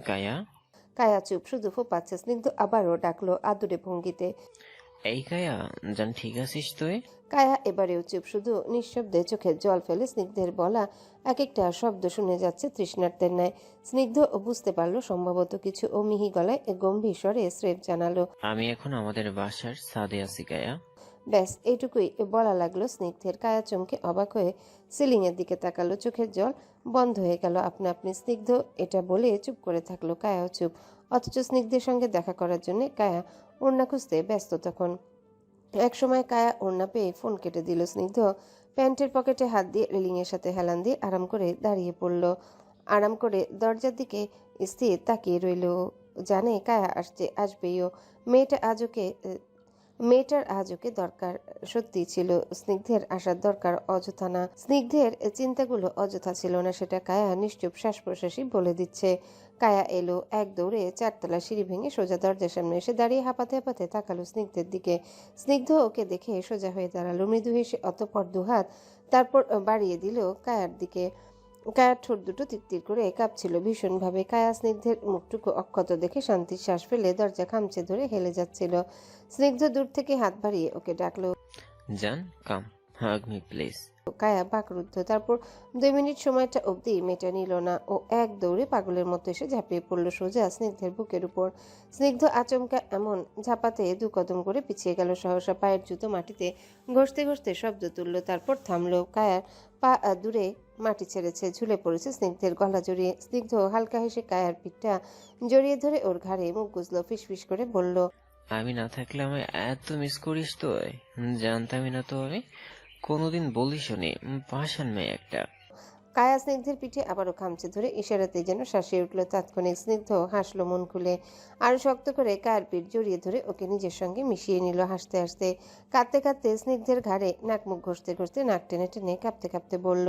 কায়া, কায়া চুপ, শুধু ফোপাচ্ছে। স্নিগ্ধ আবারও ডাকলো আদুরে ভঙ্গিতে। এই কায়া, জান ঠিক আছিস তুই? কায়া এবারেও চুপ, শুধু নিঃশব্দে চোখের জল ফেলে। স্নিগ্ধের বলা এক একটা শব্দ শুনে যাচ্ছে তৃষ্ণার্তের ন্যায়। স্নিগ্ধ বুঝতে পারলো সম্ভবত কিছু, ও মিহি গলায় গম্ভীর স্বরে স্রেফ জানালো, আমি এখন আমাদের বাসার ছাদে আছি কায়া। ব্যাস এইটুকুই বলা লাগলো স্নিগ্ধের। কায়া চমকে অবাক হয়ে সিলিং এর দিকে তাকালো, চোখের জল বন্ধ হয়ে গেল আপনা আপনি। স্নিগ্ধ এটা বলে চুপ করে থাকলো, কায়াও চুপ। অথচ স্নিগ্ধের সঙ্গে দেখা করার জন্য কায়া ওড়না খুঁজতে ব্যস্ত তখন। এক সময় কায়া ওড়না পেয়ে ফোন কেটে দিল। স্নিগ্ধ প্যান্টের পকেটে হাত দিয়ে রেলিংয়ের সাথে হেলান দিয়ে আরাম করে দাঁড়িয়ে পড়ল। আরাম করে দরজার দিকে স্থির তাকিয়ে রইল। জানে কায়া আসছে, আসবেইও। মেয়েটা আজ ওকে মেয়েটার আজ ওকে দরকার সত্যি ছিল। স্নিগ্ধের আসার দরকার অযথা না। স্নিগ্ধের চিন্তাগুলো অযথা ছিল না, সেটা কায়া নিশ্চুপ শ্বাস প্রশ্বাসই বলে দিচ্ছে। কায়া এলো, এক দৌড়ে 4তলা সিঁড়ি ভেঙে সোজা দরজার সামনে এসে দাঁড়িয়ে হাঁপাতে হাঁপাতে তাকালো স্নিগ্ধের দিকে। স্নিগ্ধ ওকে দেখে সোজা হয়ে দাঁড়ালো, মৃদু হেসে অতঃপর দুহাত তারপর বাড়িয়ে দিল কায়ার দিকে। কায়ার ঠোঁট দুটো তিরতির করে কাঁপছিল ভীষণভাবে। কায়া স্নিগ্ধের মুখটুকু অক্ষত দেখে শান্তির শ্বাস ফেলে দরজা খামচে ধরে হেলে যাচ্ছিল। স্নিগ্ধ দূর থেকে হাত বাড়িয়ে ওকে ডাকলো। জান, কাম, হাগ মি প্লিজ। কায়া বাকরুদ্ধ। তারপর 2 মিনিট সময়টা অবধি মেয়েটা নিল না। ও এক দৌড়ে পাগলের মতো এসে ঝাঁপিয়ে পড়ল সোজা স্নিগ্ধের বুকের উপর। স্নিগ্ধ আচমকা এমন ঝাঁপাতে 2 কদম করে পিছিয়ে গেল সহসা। পায়ের জুতো মাটিতে ঘষতে ঘষতে শব্দ তুলল, তারপর থামলো। কায়ার পা দূরে মাটি ছেড়েছে, ঝুলে পড়েছে স্নিগ্ধের গলা জড়িয়ে। স্নিগ্ধ হালকা হেসে কায়ার পিঠটা জড়িয়ে ধরে ওর ঘাড়ে মুখ গুজলো, ফিসফিস করে বলল, আমি না থাকলে আমায় এত মিস করিস তুই? জানতামই না তো আমি। কোনোদিন বলিসও নি, পাষাণ মেয়ে একটা। কায়া স্নিগ্ধের পিঠে আবারও খামচে ধরে ইশারাতেই যেন শাসিয়ে উঠল তাৎক্ষণিক। স্নিগ্ধ হাসলো মন খুলে, আরো শক্ত করে কায়ার পিঠ জড়িয়ে ধরে ওকে নিজের সঙ্গে মিশিয়ে নিল হাসতে হাসতে। কাঁদতে কাঁদতে স্নিগ্ধের ঘাড়ে নাক মুখ ঘষতে ঘষতে নাক টেনে টেনে কাঁপতে কাঁপতে বলল,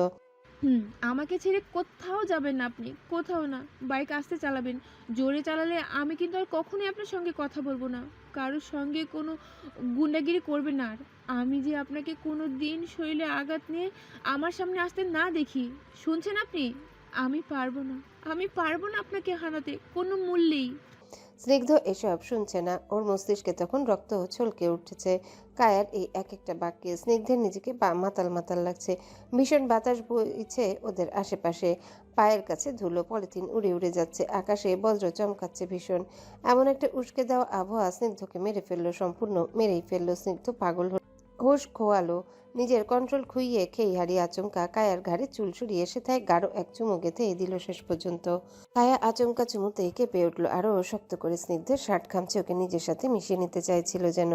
হুম, আমাকে ছেড়ে কোত্থাও যাবেন না আপনি, কোথাও না। বাইক আস্তে চালাবেন। জোরে চালালে আমি কিন্তু আর কখনোই আপনার সঙ্গে কথা বলবো না। কারোর সঙ্গে কোনো গুন্ডাগিরি করবেন না আর। আমি যে আপনাকে কোনো দিন শরীরে আঘাত নিয়ে আমার সামনে আসতে না দেখি। শুনছেন আপনি? আমি পারবো না। আমি পারবো না আপনাকে হারাতে কোনো মূল্যেই। স্নিগ্ধ এসব শুনছে না, ওর মস্তিষ্কে তখন রক্ত ছলকে উঠেছে কায়ার এই এক একটা বাক্যে। স্নিগ্ধের নিজেকে মাতাল মাতাল লাগছে। ভীষণ বাতাস বইছে ওদের আশেপাশে। পায়ের কাছে ধুলো, পলিথিন উড়ে উড়ে যাচ্ছে, আকাশে বজ্র চমকাচ্ছে ভীষণ। এমন একটা উস্কে দেওয়া আবহাওয়া স্নিগ্ধকে মেরে ফেললো, সম্পূর্ণ মেরেই ফেললো। স্নিগ্ধ পাগল হলো, হুঁশ খোয়ালো, নিজের কন্ট্রোল খুইয়ে খেই হারিয়ে আচমকা কায়ার ঘাড়ে চুল সরিয়ে সেথায় গাঢ় এক চুমু গেঁথে দিল শেষ পর্যন্ত। কায়া আচমকা চুমুতে কেঁপে উঠল আরো শক্ত করে। স্নিগ্ধের শার্ট খামচে ওকে নিজের সাথে মিশিয়ে নিতে চাইছিল যেন।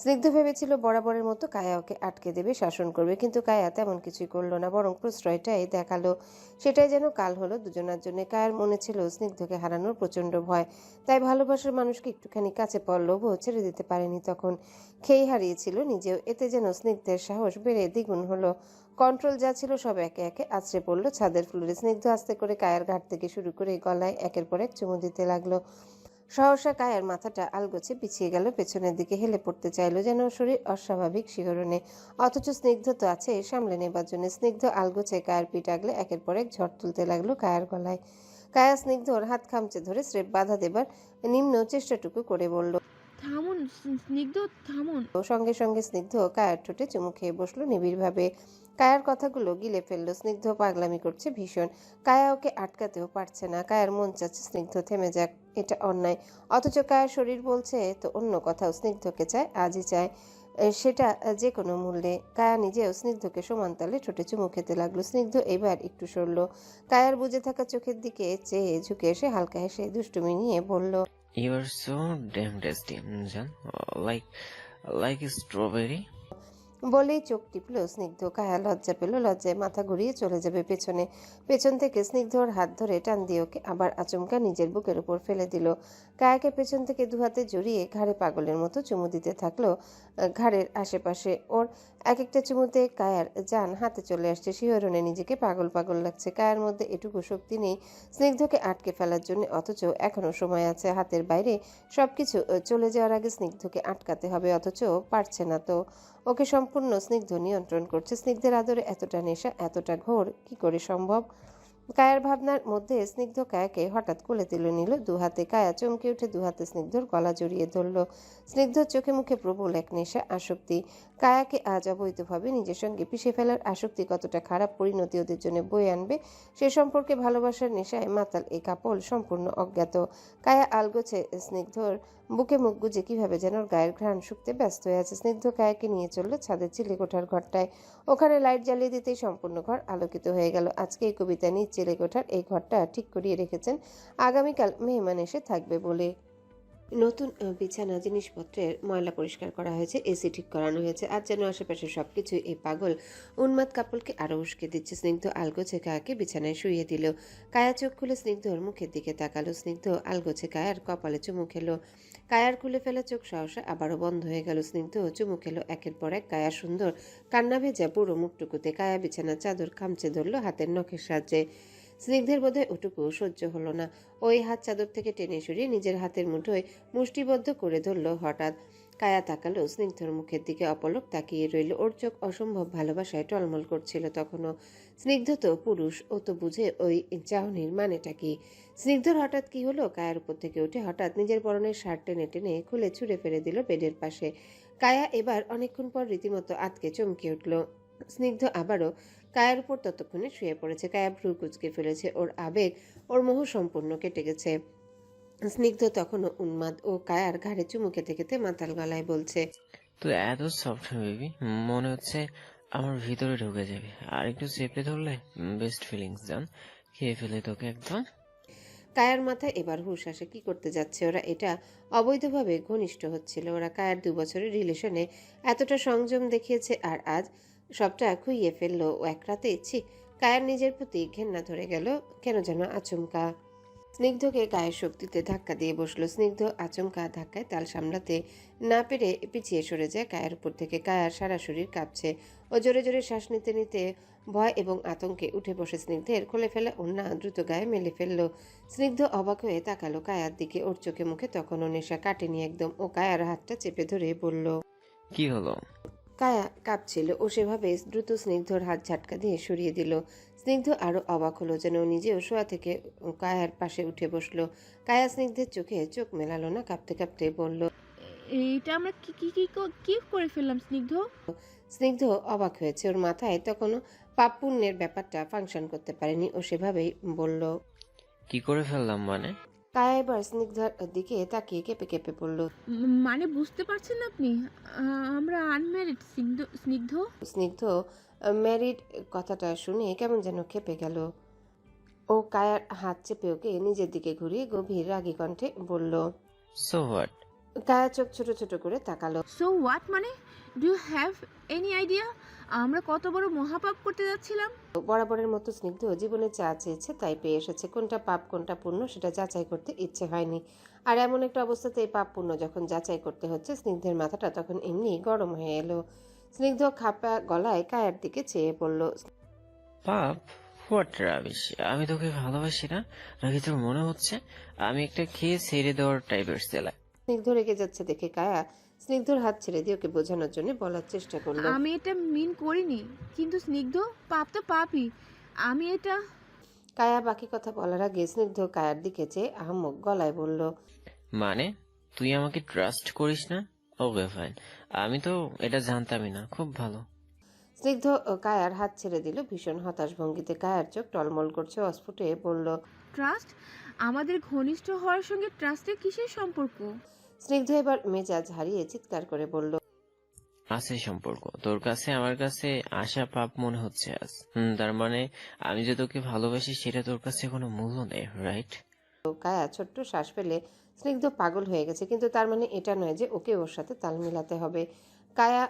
স্নিগ্ধ ভেবেছিল বরাবরের মতো কায়া ওকে আটকে দেবে, শাসন করবে, কিন্তু কায়া তেমন কিছুই করলো না, বরং প্রশ্রয়টাই দেখালো। সেটাই যেন কাল হলো দুজনার জন্য। কায়ার মনে ছিল স্নিগ্ধকে হারানোর প্রচন্ড ভয়, তাই ভালোবাসার মানুষকে একটুখানি কাছে পাওয়ার লোভও ছেড়ে দিতে পারেনি তখন। খেই হারিয়েছিল নিজেও, এতে যেন স্নিগ্ধের সাহস বেড়ে দ্বিগুণ হলো। কন্ট্রোল যা ছিল সব একে একে আছড়ে পড়লো ছাদের ফ্লোরে। স্নিগ্ধ আস্তে করে কায়ার ঘাট থেকে শুরু করে গলায় একের পর এক চুমু দিতে লাগলো। সহসা কায়ার মাথাটা আলগোছে পিছিয়ে গেল, পেছনের দিকে হেলে পড়তে চাইলো, যেন শরীর অস্বাভাবিক শিহরণে। অথচ স্নিগ্ধ তো আছে সামলে নেবার জন্য। স্নিগ্ধ আলগোছে কায়ার পিঠ আগলে একের পর এক ঝড় তুলতে লাগলো কায়ার গলায়। কায়া স্নিগ্ধর হাত খামচে ধরে স্রেফ বাধা দেবার নিম্ন চেষ্টাটুকু করে বলল। থামুন স্নিগ্ধ, থামুন। সঙ্গে সঙ্গে স্নিগ্ধ কায়ার ঠোঁটে চুমু খেয়ে বসলো নিবিড়ভাবে। কায়ার কথাগুলো গিলে ফেললো। স্নিগ্ধ পাগলামি করছে ভীষণ, কায়া ওকে আটকাতেও পারছে না। কায়ার মন চাচ্ছে স্নিগ্ধ থেমে যাক, এটা অন্যায়। অথচ কায়ার শরীর বলছে তো অন্য কথাও, স্নিগ্ধকে চায়, আজই চায়, সেটা যে কোনো মূল্যে। কায়া নিজেও স্নিগ্ধকে সমান তালে ঠোঁটে চুমু খেতে লাগলো। স্নিগ্ধ এবার একটু সরল, কায়ার বুজে থাকা চোখের দিকে চেয়ে ঝুঁকে এসে হালকা হেসে দুষ্টুমি নিয়ে বলল, you are so damn tasty, জান। Like like strawberry. বলেই চোখ টিপল স্নিগ্ধ। কায়া লজ্জা পেল, লজ্জায় মাথা ঘুরিয়ে চলে যাবে পেছনে। পেছন থেকে স্নিগ্ধ ওর হাত ধরে টান দিয়ে ওকে আবার আচমকা নিজের বুকের উপর ফেলে দিল। কায়াকে পেছন থেকে দুহাতে জড়িয়ে ঘাড়ে পাগলের মতো চুমু দিতে থাকলো ঘাড়ের আশেপাশে। ওর এক একটা চুমুতে কায়ার জান হাতে চলে আসছে, শিহরণে নিজেকে পাগল পাগল লাগছে। কায়ার মধ্যে এটুকু শক্তি নেই স্নিগ্ধকে আটকে ফেলার জন্য, অথচ এখনো সময় আছে হাতের বাইরে। সবকিছু চলে যাওয়ার আগে স্নিগ্ধকে আটকাতে হবে, অথচ পারছে না তো। ওকে সম্পূর্ণ স্নিগ্ধ নিয়ন্ত্রণ করছে। স্নিগ্ধের আদরে এতটা নেশা, এতটা ঘোর কি করে সম্ভব? কায়ার ভাবনার মধ্যে স্নিগ্ধ কায়াকে হঠাৎ কোলে তুলে নিল দুহাতে। কায়া চমকে উঠে দুহাতে স্নিগ্ধর গলা জড়িয়ে ধরল। স্নিগ্ধর চোখে মুখে প্রবল এক নেশা, আসক্তি। কায়াকে আজ অবৈধভাবে নিজের সঙ্গে পিষে ফেলার আসক্তি কতটা খারাপ পরিণতি ওদের জন্য বয়ে আনবে সে সম্পর্কে ভালোবাসার নেশায় মাতাল এই কাপল সম্পূর্ণ অজ্ঞাত। কায়া আলগোছে স্নিগ্ধর বুকে মুখ গুজে কিভাবে যেন ওর গায়ের ঘ্রাণ শুকতে ব্যস্ত হয়ে আছে। স্নিগ্ধ কায়াকে নিয়ে চলল ছাদের চিলেকোঠার ঘরটায়। ওখানে লাইট জ্বালিয়ে দিতেই সম্পূর্ণ ঘর আলোকিত হয়ে গেল। আজকে এই কবিতা নিজ চিলেকোঠার এই ঘরটা ঠিক করিয়ে রেখেছেন আগামীকাল মেহমান এসে থাকবে বলে। নতুন বিছানা জিনিসপত্রের ময়লা পরিষ্কার করা হয়েছে, এসি ঠিক করানো হয়েছে। আজ যেন আশেপাশে সবকিছু এই পাগল উন্মাদ কাপলকে আরো উস্কে দিচ্ছে। স্নিগ্ধ আলগোছে কায়াকে বিছানায় শুইয়ে দিল। কায়া চোখ খুলে স্নিগ্ধর মুখের দিকে তাকালো। স্নিগ্ধ আলগোছে কায়ার কপালে চুমু খেলো। কায়ার খুলে ফেলা চোখ সহসা আবারও বন্ধ হয়ে গেল। স্নিগ্ধ চুমু খেলো একের পর এক কায়া সুন্দর কান্না ভেজা পুরো মুখটুকুতে। কায়া বিছানার চাদর খামচে ধরল হাতের নখের সাহায্যে। স্নিগ্ধের বোধহয় ওটুকু সহ্য হলো না। ওই হাত চাদর থেকে টেনে সরিয়ে নিজের হাতের মুঠোয় মুষ্টিবদ্ধ করে ধরল। হঠাৎ কায়া তাকালো স্নিগ্ধর মুখের দিকে, অপলক তাকিয়ে রইল। ওর চোখ অসম্ভব ভালোবাসায় টলমল করছিল তখনও। স্নিগ্ধ তো পুরুষ, ও তো বুঝে ওই চাহনির মানেটা কি। স্নিগ্ধর হঠাৎ কি হলো? কায়ার উপর থেকে উঠে হঠাৎ নিজের পরনের শার্ট টেনে টেনে খুলে ছুঁড়ে ফেলে দিল বেডের পাশে। কায়া এবার অনেকক্ষণ পর রীতিমতো আতকে চমকে উঠল। স্নিগ্ধ আবারও কায়ার উপর ততক্ষণে শুয়ে পড়েছে। কায়া ভ্রু কুচকে ফেলেছে। ওর আবেগ, ওর মোহ সম্পূর্ণ কেটে গেছে। স্নিগ্ধ তখনও উন্মাদ। ও কায়ার ঘাড়ে চুমু খেতে খেতে মাতাল গলায় বলছে, তুই এত সফট বেবি, মনে হচ্ছে আমার ভিতরে ঢুকে যাবে। আর একটু চেপে ধরলে বেস্ট ফিলিংস জান, খেয়ে ফেলে তোকে একদম। কায়ার মাথায় এবার হুঁশ আসে। কি করতে যাচ্ছে ওরা? এটা অবৈধভাবে ঘনিষ্ঠ হচ্ছিল ওরা। কায়ার 2 বছরের রিলেশনে এতটা সংযম দেখিয়েছে আর আজ সবটা খুইয়ে ফেললো ও এক রাতে। ইচ্ছি কায়ার নিজের প্রতি ঘেন্না ধরে গেল কেন যেন আচমকা। স্নিগ্ধকে গায়ের শক্তিতে ধাক্কা দিয়ে বসলো। স্নিগ্ধ আচমকা ধাক্কায় তাল সামলাতে না পেরে পিছিয়ে সরে যায় কায়ার উপর থেকে। কায়ার সারা শরীর কাঁপছে। ও জোরে জোরে শ্বাস নিতে নিতে ভয় এবং আতঙ্কে উঠে বসে স্নিগ্ধের খুলে ফেলা ওড়না দ্রুত গায়ে মেলে ফেললো। স্নিগ্ধ অবাক হয়ে তাকালো কায়ার দিকে। ওর চোখে মুখে তখনও নেশা কাটেনি একদম। ও কায়ার হাতটা চেপে ধরে বলল, কি হলো? কায়া কাঁপছিল। ও সেভাবে দ্রুত স্নিগ্ধর হাত ঝাটকা দিয়ে সরিয়ে দিল। স্নিগ্ধ আরো অবাক হলো, যেন নিজেও শোয়া থেকে কায়ার পাশে উঠে বসলো। কায়া স্নিগ্ধের চোখে চোখ মেলালো না, কাঁপতে কাঁপতে বলল, এইটা আমরা কি কি কি কি করে ফেললাম স্নিগ্ধ? স্নিগ্ধ অবাক হয়েছে। ওর মাথায় তখনও পাপ পুণ্যের ব্যাপারটা ফাংশন করতে পারেনি। ও সেভাবেই বলল। কি করে ফেললাম মানে? কায়া এবার স্নিগ্ধার দিকে তাকিয়ে কেঁপে কেঁপে বলল, মানে বুঝতে পারছেন না আপনি? আমরা আনম্যারিড স্নিগ্ধ স্নিগ্ধ। স্নিগ্ধ ম্যারিড কথাটা শুনে কেমন যেন খেপে গেল। ও কায়ার হাত চেপে ওকে নিজের দিকে ঘুরিয়ে গভীর রাগী কণ্ঠে বলল। So what? কায়া চোখ ছোট ছোট করে তাকালো। সো হোয়াট মানে? Do you have any idea আমরা কত বড় মহাপাপ করতে যাচ্ছিলাম? বরাবরের মতো স্নিগ্ধ জীবনে যা চেয়েছে তাই পেয়ে এসেছে। কোনটা পাপ কোনটা পুণ্য সেটা যাচাই করতে ইচ্ছে হয়নি। আর এমন একটা অবস্থাতে এই পাপ পুণ্য যখন যাচাই করতে হচ্ছে, স্নিগ্ধের মাথাটা তখন এমনি গরম হয়ে এলো। স্নিগ্ধ খাপা গলায় কায়ার দিকে চেয়ে পড়ল। পাপ? What rubbish! আমি তোকে ভালোবাসি না নাকি তোর মনে হচ্ছে আমি একটা খেয়ে ছেড়ে দেওয়ার টাইপের ছেলে? স্নিগ্ধ রেগে যাচ্ছে দেখে কায়া স্নিগ্ধর হাত ছেড়ে দিয়ে ওকে বোঝানোর জন্য বলার চেষ্টা করলো। আমি এটা মিন করিনি, কিন্তু স্নিগ্ধ পাপ তো পাপই। আমি এটা কায়া বাকি কথা বলার আগে স্নিগ্ধ কায়ার দিকে চেয়ে আহম্মক গলায় বলল, মানে তুই আমাকে ট্রাস্ট করিস না? ওকে ফাইন, আমি তো এটা জানতামই না। খুব ভালো। স্নিগ্ধ কায়ার হাত ছেড়ে দিল ভীষণ হতাশ ভঙ্গিতে। কায়ার চোখ টলমল করছে। অস্ফুটে বলল, ট্রাস্ট? আমাদের ঘনিষ্ঠ হওয়ার সঙ্গে ট্রাস্টের কিসের সম্পর্ক? স্নিগ্ধ এবার মেজাজ হারিয়ে চিৎকার করে বলল, আছে সম্পর্ক। তোর কাছে আমার কাছে আশা পাপ মনে হচ্ছে আজ। তার মানে আমি যে তোকে ভালোবাসি সেটা তোর কাছে কোনো মূল্য নেই, রাইট? কায়া ছোট্ট শ্বাস ফেলে, স্নিগ্ধ পাগল হয়ে গেছে, কিন্তু তার মানে এটা নয় যে ওকে ওর সাথে তাল মিলাতে হবে। কায়া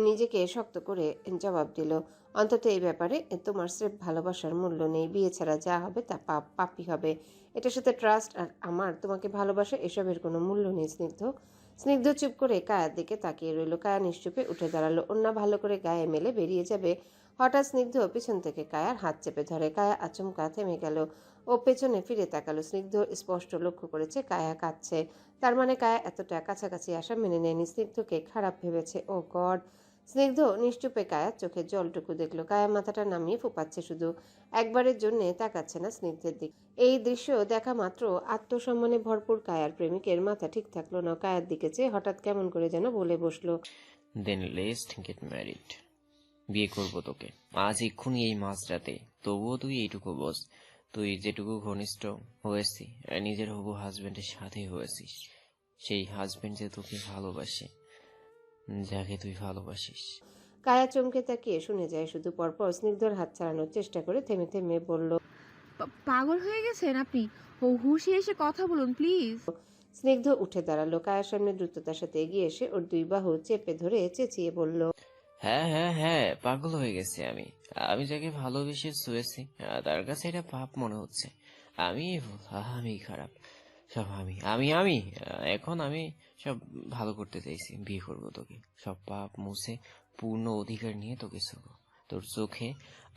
নিজেকে শক্ত করে জবাব দিল, অন্তত এই ব্যাপারে তোমার স্রেফ ভালোবাসার মূল্য নেই। বিয়ে ছাড়া যা হবে তা পাপই হবে। এটার সাথে ট্রাস্ট আর আমার তোমাকে ভালোবাসা এসবের কোনো মূল্য নেই। স্নিগ্ধ স্নিগ্ধ চুপ করে কায়ার দিকে তাকিয়ে রইল। কায়া নিশ্চুপে উঠে দাঁড়ালো। অন্য ভালো করে গায়ে মেলে বেরিয়ে যাবে। হঠাৎ স্নিগ্ধ পিছন থেকে কায়ার হাত চেপে ধরে। কায়া আচমকা থেমে গেল। ও পেছনে ফিরে তাকালো। স্নিগ্ধ স্পষ্ট লক্ষ্য করেছে কায়া কাঁদছে। তার মানে কায়া এতটা কাছাকাছি আসা মেনে নেয়নি, স্নিগ্ধকে খারাপ ভেবেছে। ও গড! স্নিগ্ধ নিশ্চুপে কায়ার চোখের জলটুকু দেখলো। কায়া মাথাটা নামিয়ে ফোপাচ্ছে শুধু, একবারের জন্যে তাকাচ্ছে না স্নিগ্ধের দিক। এই দৃশ্য দেখা মাত্র আত্মসম্মানে ভরপুর কায়ার প্রেমিকের মাথা ঠিক থাকলো না। কায়ার দিকে চেয়ে হঠাৎ কেমন করে যেন বলে বসলো, দেন লেটস গেট ম্যারিড। বিয়ে করবো তোকে আজ এক্ষুনি এই মাঝরাতে। তবুও তুই এইটুকু বোঝ, তুই যেটুকু ঘনিষ্ঠ হয়েছি নিজের হবু হাজবেন্ডের সাথে হয়েছিস, সেই হাজবেন্ড যে তোকে ভালোবাসে, যাকে তুই ভালোবাসিস। কায়া চমকে তাকিয়ে শুনে যায় শুধু। পরপর স্নিগ্ধর হাত ছাড়ানোর চেষ্টা করে থেমে থেমে বলল, পাগল হয়ে গেছেন আপনি? হুঁশে এসে কথা বলুন প্লিজ। স্নিগ্ধ উঠে দাঁড়ালো। কায়ার সামনে দ্রুততার সাথে এগিয়ে এসে ওর দুই বাহু চেপে ধরে চেঁচিয়ে বলল, হ্যাঁ হ্যাঁ হ্যাঁ, পাগল হয়ে গেছি আমি। আমি যাকে ভালোবেসে শুয়েছি তার কাছে এটা পাপ মনে হচ্ছে। আমি ভুল, আমি খারাপ, সব আমি আমি আমি এখন আমি সব ভালো করতে চাইছি, বিয়ে করবো তোকে, সব পাপ মুছে পূর্ণ অধিকার নিয়ে তোকে ছোব। তোর চোখে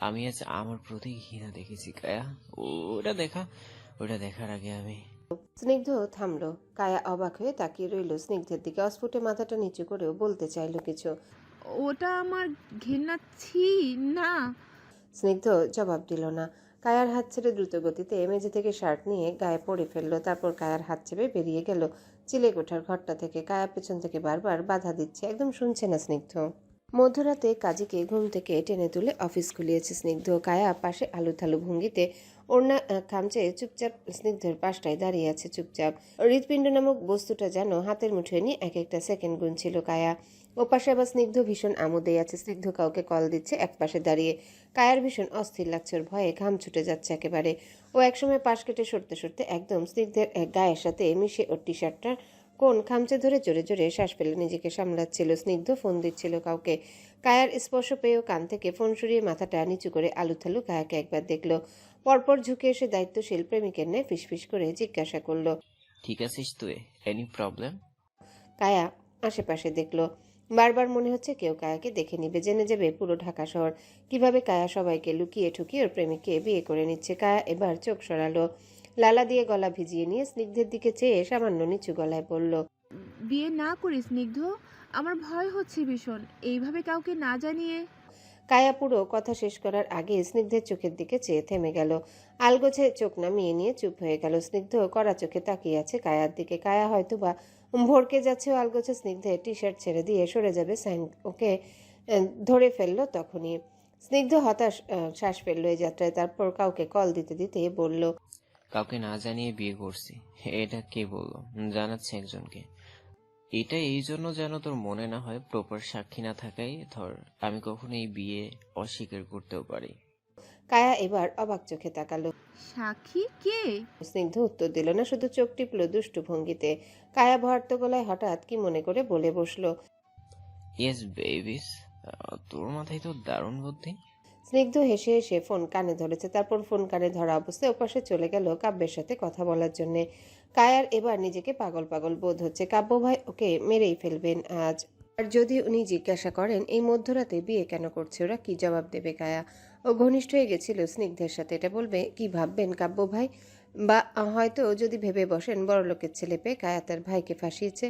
আমি আজ আমার প্রতি ঘৃণা দেখেছি কায়া। ওটা দেখার আগে আমি। স্নিগ্ধ থামলো। কায়া অবাক হয়ে তাকিয়ে রইল স্নিগ্ধের দিকে। অস্ফুটে মাথাটা নিচু করেও বলতে চাইলো কিছু। ওটা আমার ঘেন্না, ছি না। স্নিগ্ধ জবাব দিল না। কায়ার হাত ছেড়ে দ্রুত গতিতে মেঝে থেকে শার্ট নিয়ে গায়ে পরে ফেললো। তারপর কায়ার হাত চেপে বেরিয়ে গেল চিলে কোঠার ঘরটা থেকে। কায়া পেছন থেকে বারবার বাধা দিচ্ছে, একদম শুনছে না স্নিগ্ধ। মধ্যরাতে কাজীকে ঘুম থেকে টেনে তুলে অফিস খুলিয়েছে স্নিগ্ধ। কায়া পাশে আলুথালু ভঙ্গিতে ওড়না খামচে চুপচাপ স্নিগ্ধের পাশটায় দাঁড়িয়ে আছে চুপচাপ। হৃৎপিণ্ড নামক বস্তুটা যেন হাতের মুঠোয় নিয়ে এক একটা সেকেন্ড গুনছিল কায়া। ওপাশে আবার স্নিগ্ধ ভীষণ আমোদেই আছে। স্নিগ্ধ কাউকে কল দিচ্ছে একপাশে দাঁড়িয়ে। কায়ার ভীষণ অস্থির লাগছে, ওর ভয়ে ঘাম ছুটে যাচ্ছে একেবারে। ও একসময় পাশ কেটে সরতে সরতে একদম স্নিগ্ধের গায়ের সাথে মিশে ওর টি শার্টটার কোন খামচে ধরে জোরে জোরে শ্বাস ফেলে নিজেকে সামলাচ্ছিল। স্নিগ্ধ ফোন দিচ্ছিল কাউকে। কায়ার স্পর্শ পেয়েও কান থেকে ফোন সরিয়ে মাথাটা নিচু করে আলুথালু কায়াকে একবার দেখলো। পরপর ঝুঁকে এসে দায়িত্বশীল প্রেমিকের ন্যায় ফিসফিস করে জিজ্ঞাসা করলো, ঠিক আছিস তুই? Any problem? কায়া আশেপাশে দেখলো। বারবার মনে হচ্ছে কেউ কায়াকে দেখে নিবে, জেনে যাবে পুরো ঢাকা শহর কিভাবে কায়া সবাইকে লুকিয়ে ঠুকিয়ে ওর প্রেমিককে বিয়ে করে নিচ্ছে। কায়া এবার চোখ সরালো। লালা দিয়ে গলা ভিজিয়ে নিয়ে স্নিগ্ধের দিকে চেয়ে সামান্য নিচু গলায় বলল, বিয়ে না করি স্নিগ্ধ, আমার ভয় হচ্ছে ভীষণ, এইভাবে কাউকে না জানিয়ে। কায়া পুরো কথা শেষ করার আগে স্নিগ্ধের চোখের দিকে চেয়ে থেমে গেল। আলগোছে চোখ নামিয়ে নিয়ে চুপ হয়ে গেল। স্নিগ্ধ কড়া চোখে তাকিয়ে আছে কায়ার দিকে। কায়া হয়তো বা ভড়কে যাচ্ছে। আলগোছে স্নিগ্ধের টি শার্ট ছেড়ে দিয়ে সরে যাবে, সাইন ওকে ধরে ফেললো তখনই। স্নিগ্ধ হতাশ শ্বাস ফেললো এই যাত্রায়। তারপর কাউকে কল দিতে দিতে বলল, কাউকে না জানিয়ে বিয়ে করছি, এটা কে বললো? জানাচ্ছে একজনকে। এটা এই জন্য যেন তোর মনে না হয়, প্রপার সাক্ষী না থাকাই ধর আমি কখনো এই বিয়ে অস্বীকার করতেও পারি। কায়া এবার অবাক চোখে তাকালো। সাক্ষী কে? স্নিগ্ধ উত্তর দিল না, শুধু চোখ টিপলো দুষ্টু ভঙ্গিতে। কায়া ভয়ার্ত গলায় হঠাৎ কি মনে করে বলে বসলো, ইয়েস বেবিস, তোর মাথায় তো দারুণ বুদ্ধি। স্নিগ্ধ হেসে হেসে ফোন কানে ধরেছে। তারপর ফোন কানে ধরা অবস্থায় ওপাশে চলে গেল কাব্যের সাথে কথা বলার জন্যে। কায়ার এবার নিজেকে পাগল পাগল বোধ হচ্ছে। কাব্য ভাই ওকে মেরেই ফেলবেন আজ। আর যদি উনি জিজ্ঞাসা করেন এই মধ্যরাতে বিয়ে কেন করছে ওরা, কি জবাব দেবে কায়া? ও ঘনিষ্ঠ হয়ে গেছিল স্নিগ্ধের সাথে, এটা বলবে কি ভাববেন কাব্য ভাই? বা হয়তো যদি ভেবে বসেন বড়লোকের ছেলে পেয়ে কায়া তার ভাইকে ফাঁসিয়েছে।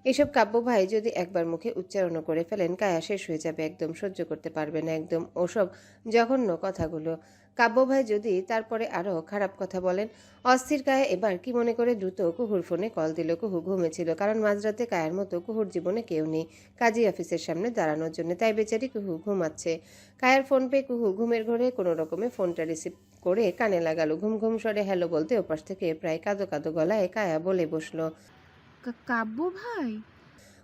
এসব কাব্য ভাই যদি একবার মুখে উচ্চারণ করে ফেলেন কায়া শেষ হয়ে যাবে, একদম সহ্য করতে পারবে না একদম ওসব জঘন্য কথাগুলো। কাব্য ভাই যদি তারপরে আরো খারাপ কথা বলেন। অস্থির কায়া এবার কি মনে করে দ্রুত কুহুর ফোনে কল দিল। কুহু ঘুমেছিল, কারণ মাঝরাতে কায়ার মতো কুহুর জীবনে কেউ নেই কাজী অফিসের সামনে দাঁড়ানোর জন্য, তাই বেচারি কুহু ঘুমাচ্ছে। কায়ার ফোন পেয়ে কুহু ঘুমের ঘরে কোনো রকমে ফোনটা রিসিভ করে কানে লাগালো। ঘুম ঘুম স্বরে হ্যালো বলতে ওপাশ থেকে প্রায় কাঁদো কাঁদো গলায় কায়া বলে বসলো, কাব্য ভাই?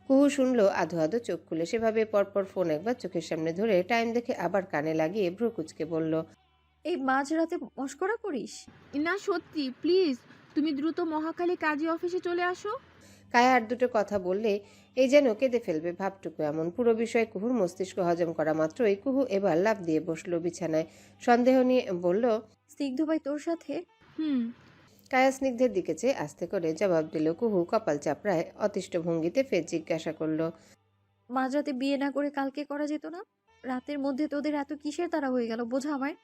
কুহু শুনলো আধো আধো চোখ খুলে। সেভাবে পরপর ফোন একবার চোখের সামনে ধরে টাইম দেখে আবার কানে লাগিয়ে ভ্রু কুচকে বলল, এই মাঝরাতে মশকরা করিস? না সত্যি, প্লিজ তুমি দ্রুত মহাকালী কাজী অফিসে চলে আসো। কায়া আর দুটো কথা বললে এই যেন কেঁদে ফেলবে ভাবটুকু এমন। পুরো বিষয় কুহুর মস্তিষ্ক হজম করা মাত্রই কুহু এবার লাফ দিয়ে বসলো বিছানায়। সন্দেহ নিয়ে বলল, স্নিগ্ধ ভাই তোর সাথে? হুম। কায়া স্নিগ্ধের দিকে চেয়ে আস্তে করে জবাব দিল। কুহু কপাল চাপড়ায় অতিষ্ঠ ভঙ্গিতে ফের জিজ্ঞাসা করলো, মাঝরাতে বিয়ে না করে কালকে করা যেত না? রাতের মধ্যে তোদের এত কিসের তাড়া হয়ে গেল বোঝা আমায়।